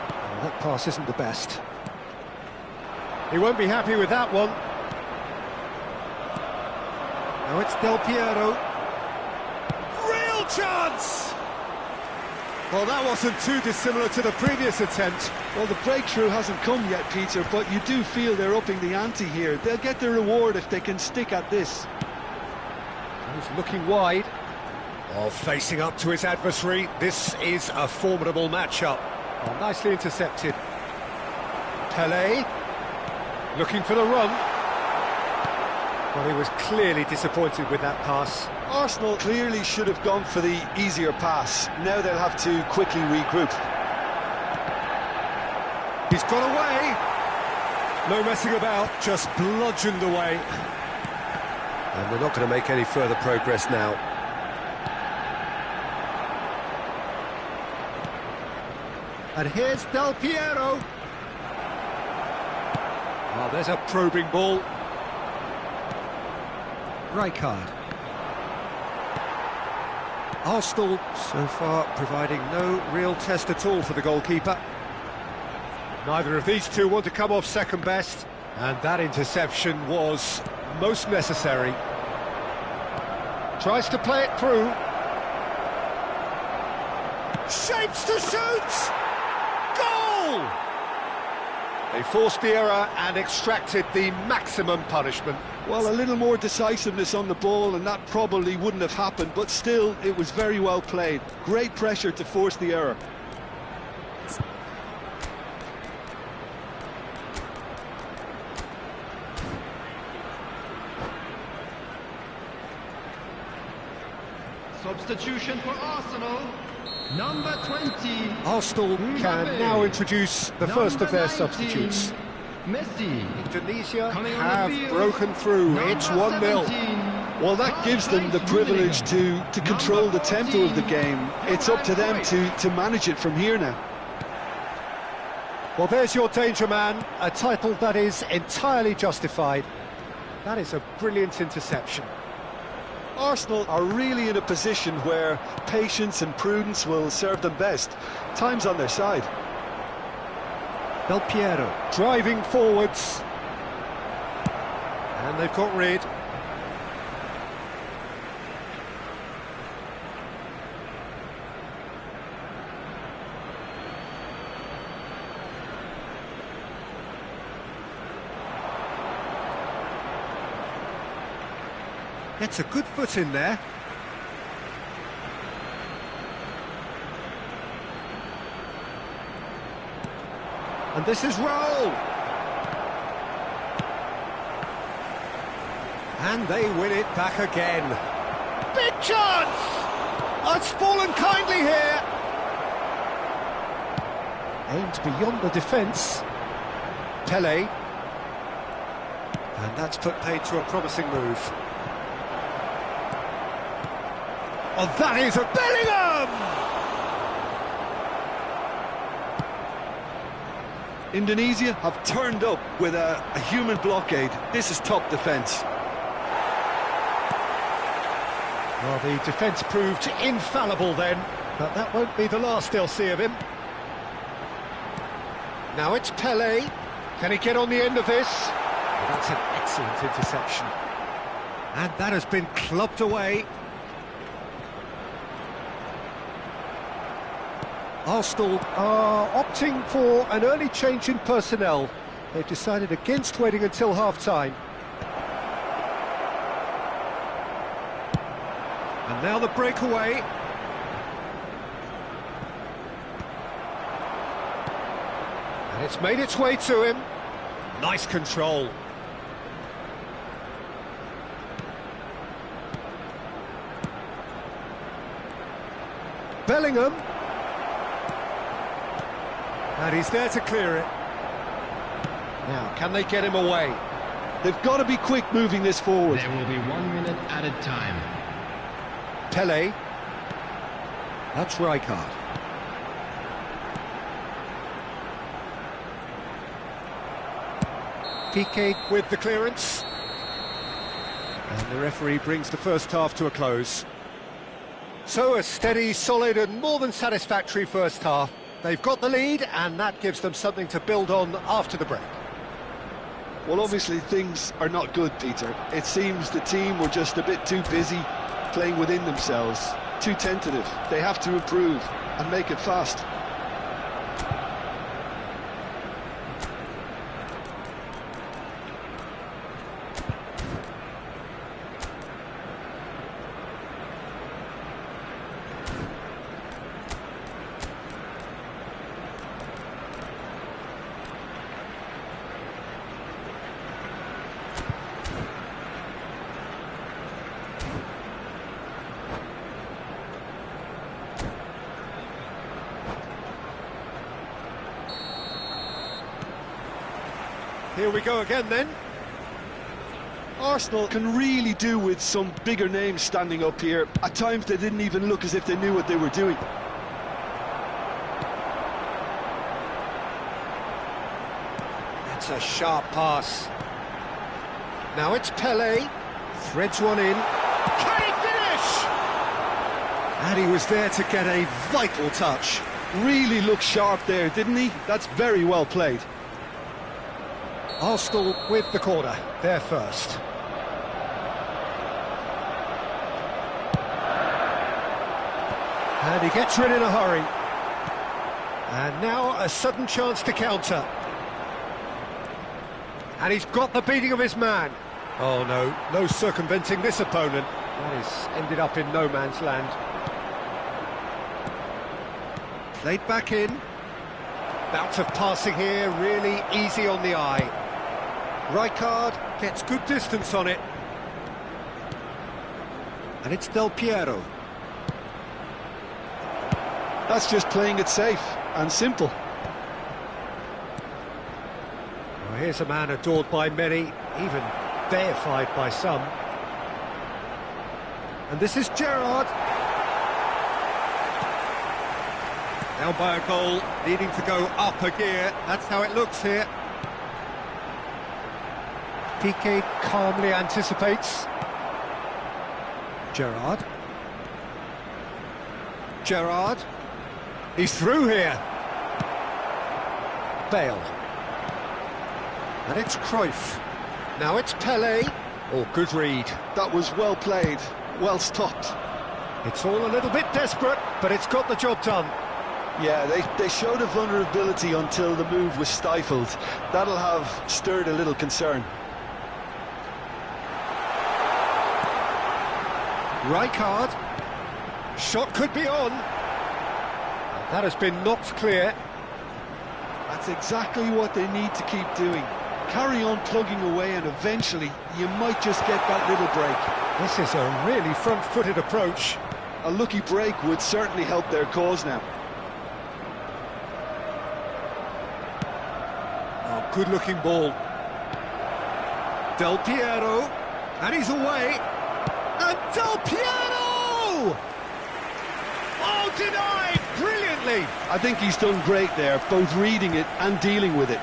Oh, that pass isn't the best. He won't be happy with that one. Now it's Del Piero. Real chance! Well, that wasn't too dissimilar to the previous attempt. Well, the breakthrough hasn't come yet, Peter, but you do feel they're upping the ante here. They'll get their reward if they can stick at this. He's looking wide. Oh, facing up to his adversary. This is a formidable matchup. Oh, nicely intercepted. Pelé, looking for the run. Well, he was clearly disappointed with that pass. Arsenal clearly should have gone for the easier pass. Now they'll have to quickly regroup. He's got away. No messing about, just bludgeoned away. And they're not going to make any further progress now. And here's Del Piero. Oh, there's a probing ball. Rijkaard. Arsenal, so far, providing no real test at all for the goalkeeper. Neither of these two want to come off second best, and that interception was most necessary. Tries to play it through. Shapes to shoot! Goal! They forced the error and extracted the maximum punishment. Well, a little more decisiveness on the ball and that probably wouldn't have happened, but still, it was very well played. Great pressure to force the error. Substitution for Arsenal. Number 20. Arsenal can now introduce the first of their substitutes. Messi. Indonesia have broken through. It's 1-0. Well, that gives them the privilege to control the tempo of the game. It's up to them to manage it from here now. Well, there's your danger man, a title that is entirely justified. That is a brilliant interception. Arsenal are really in a position where patience and prudence will serve them best. Time's on their side. Del Piero driving forwards. And they've got rid. Gets a good foot in there. And this is Raul. And they win it back again. Big chance! It's fallen kindly here. Aimed beyond the defence. Pelé. And that's put paid to a promising move. Oh, that is a Bellingham! Indonesia have turned up with a human blockade. This is top defence. Well, the defence proved infallible then, but that won't be the last they'll see of him. Now it's Pelé. Can he get on the end of this? Oh, that's an excellent interception. And that has been clubbed away. Arsenal are opting for an early change in personnel. They've decided against waiting until half-time. And now the breakaway. And it's made its way to him. Nice control. Bellingham. And he's there to clear it. Now, can they get him away? They've got to be quick moving this forward. There will be 1 minute added time. Pelé. That's Rijkaard. Piqué with the clearance. And the referee brings the first half to a close. So a steady, solid and more than satisfactory first half. They've got the lead, and that gives them something to build on after the break. Well, obviously things are not good, Peter. It seems the team were just a bit too busy playing within themselves, too tentative. They have to improve. and make it fast. Here we go again then. Arsenal can really do with some bigger names standing up here. At times they didn't even look as if they knew what they were doing. That's a sharp pass. Now it's Pele. Threads one in. Can he finish? And he was there to get a vital touch. Really looked sharp there, didn't he? That's very well played. Arsenal with the corner, they're first. And he gets rid in a hurry. And now a sudden chance to counter. And he's got the beating of his man. Oh no, no circumventing this opponent. That is ended up in no man's land. Played back in. Bout of passing here, really easy on the eye. Rijkaard gets good distance on it. And it's Del Piero. That's just playing it safe and simple. Well, here's a man adored by many, even deified by some. And this is Gerrard. Down by a goal, needing to go up a gear. That's how it looks here. Piqué calmly anticipates. Gerrard. Gerrard. He's through here. Bale. And it's Cruyff. Now it's Pele. Oh, good read. That was well played, well stopped. It's all a little bit desperate, but it's got the job done. Yeah, they showed a vulnerability until the move was stifled. That'll have stirred a little concern. Rijkaard. Shot could be on. That has been knocked clear. That's exactly what they need to keep doing. Carry on plugging away and eventually you might just get that little break. This is a really front-footed approach. A lucky break would certainly help their cause now. Oh, good-looking ball. Del Piero. And he's away. And Del Piero! Oh, denied brilliantly. I think he's done great there, both reading it and dealing with it.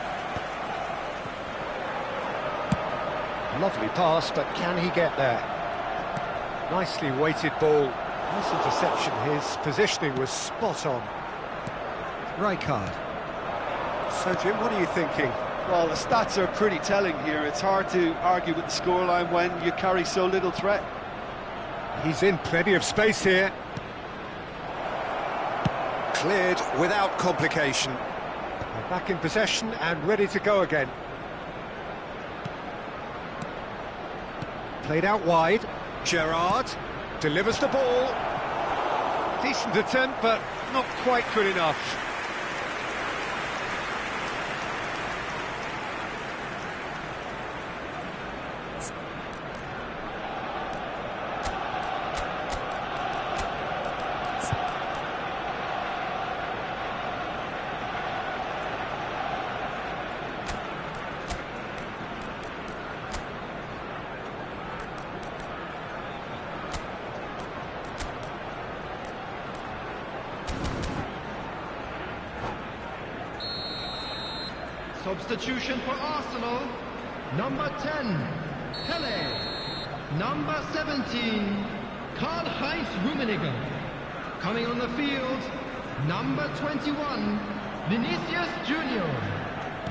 Lovely pass, but can he get there? Nicely weighted ball. Nice interception. His positioning was spot on. Rijkaard. So, Jim, what are you thinking? Well, the stats are pretty telling here. It's hard to argue with the scoreline when you carry so little threat. He's in plenty of space here. Cleared without complication. They're back in possession and ready to go again. Played out wide. Gerrard delivers the ball. Decent attempt, but not quite good enough. Substitution for Arsenal. Number 10, Pele. Number 17, Karl-Heinz Rummenigge. Coming on the field, number 21, Vinicius Junior.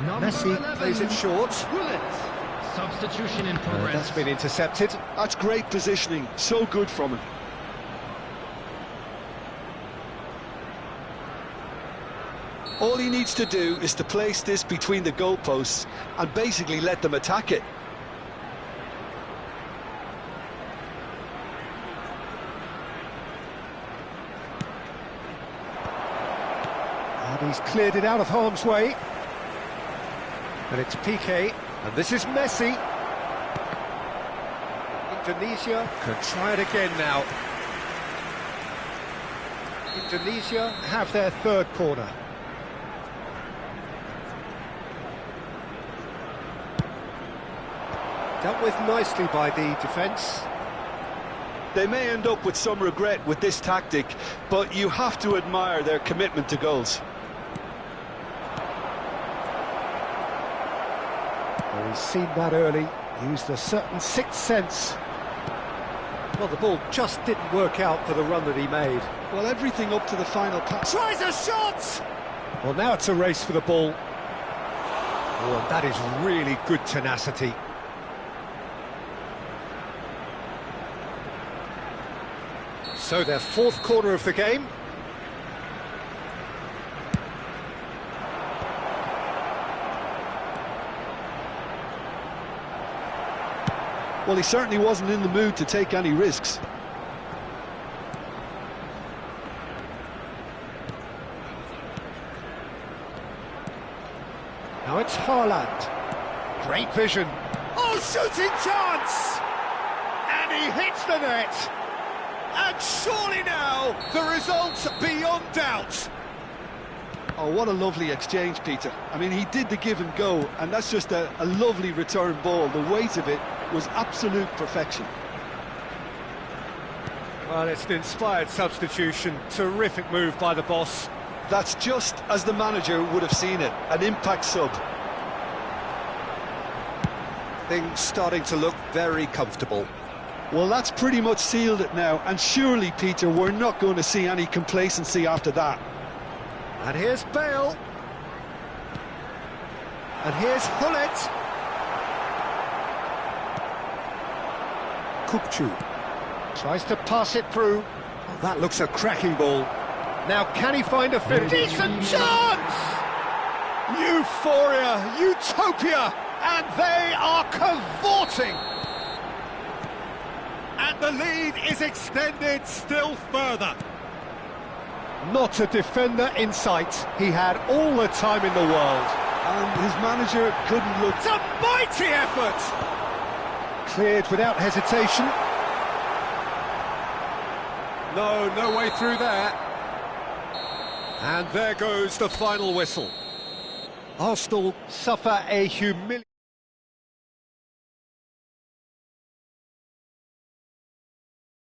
Number Messi 11, plays it short. Bullet. Substitution in progress. That's been intercepted. That's great positioning, so good from him. All he needs to do is to place this between the goalposts and basically let them attack it. And he's cleared it out of harm's way. And it's Piqué, and this is Messi. Indonesia can try it again now. Indonesia have their third corner. Dealt with nicely by the defence. They may end up with some regret with this tactic, but you have to admire their commitment to goals. Well, he's seen that early, used a certain sixth sense. Well, the ball just didn't work out for the run that he made. Well, everything up to the final pass. Tries a shot! Well, now it's a race for the ball. Oh, and that is really good tenacity. So their fourth corner of the game. Well, he certainly wasn't in the mood to take any risks. Now it's Haaland. Great vision. Oh, shooting chance! And he hits the net. And surely now, the result's beyond doubt. Oh, what a lovely exchange, Peter. I mean, he did the give and go, and that's just a lovely return ball. The weight of it was absolute perfection. Well, it's an inspired substitution. Terrific move by the boss. That's just as the manager would have seen it, an impact sub. Things starting to look very comfortable. Well, that's pretty much sealed it now, and surely, Peter, we're not going to see any complacency after that. And here's Bale. And here's Hullet. Kukçu tries to pass it through. Oh, that looks a cracking ball. Now, can he find a finish? Decent chance! Euphoria, utopia, and they are cavorting. And the lead is extended still further. Not a defender in sight. He had all the time in the world. And his manager couldn't look... It's a mighty effort! Cleared without hesitation. No way through there. And there goes the final whistle. Arsenal suffer a humiliation.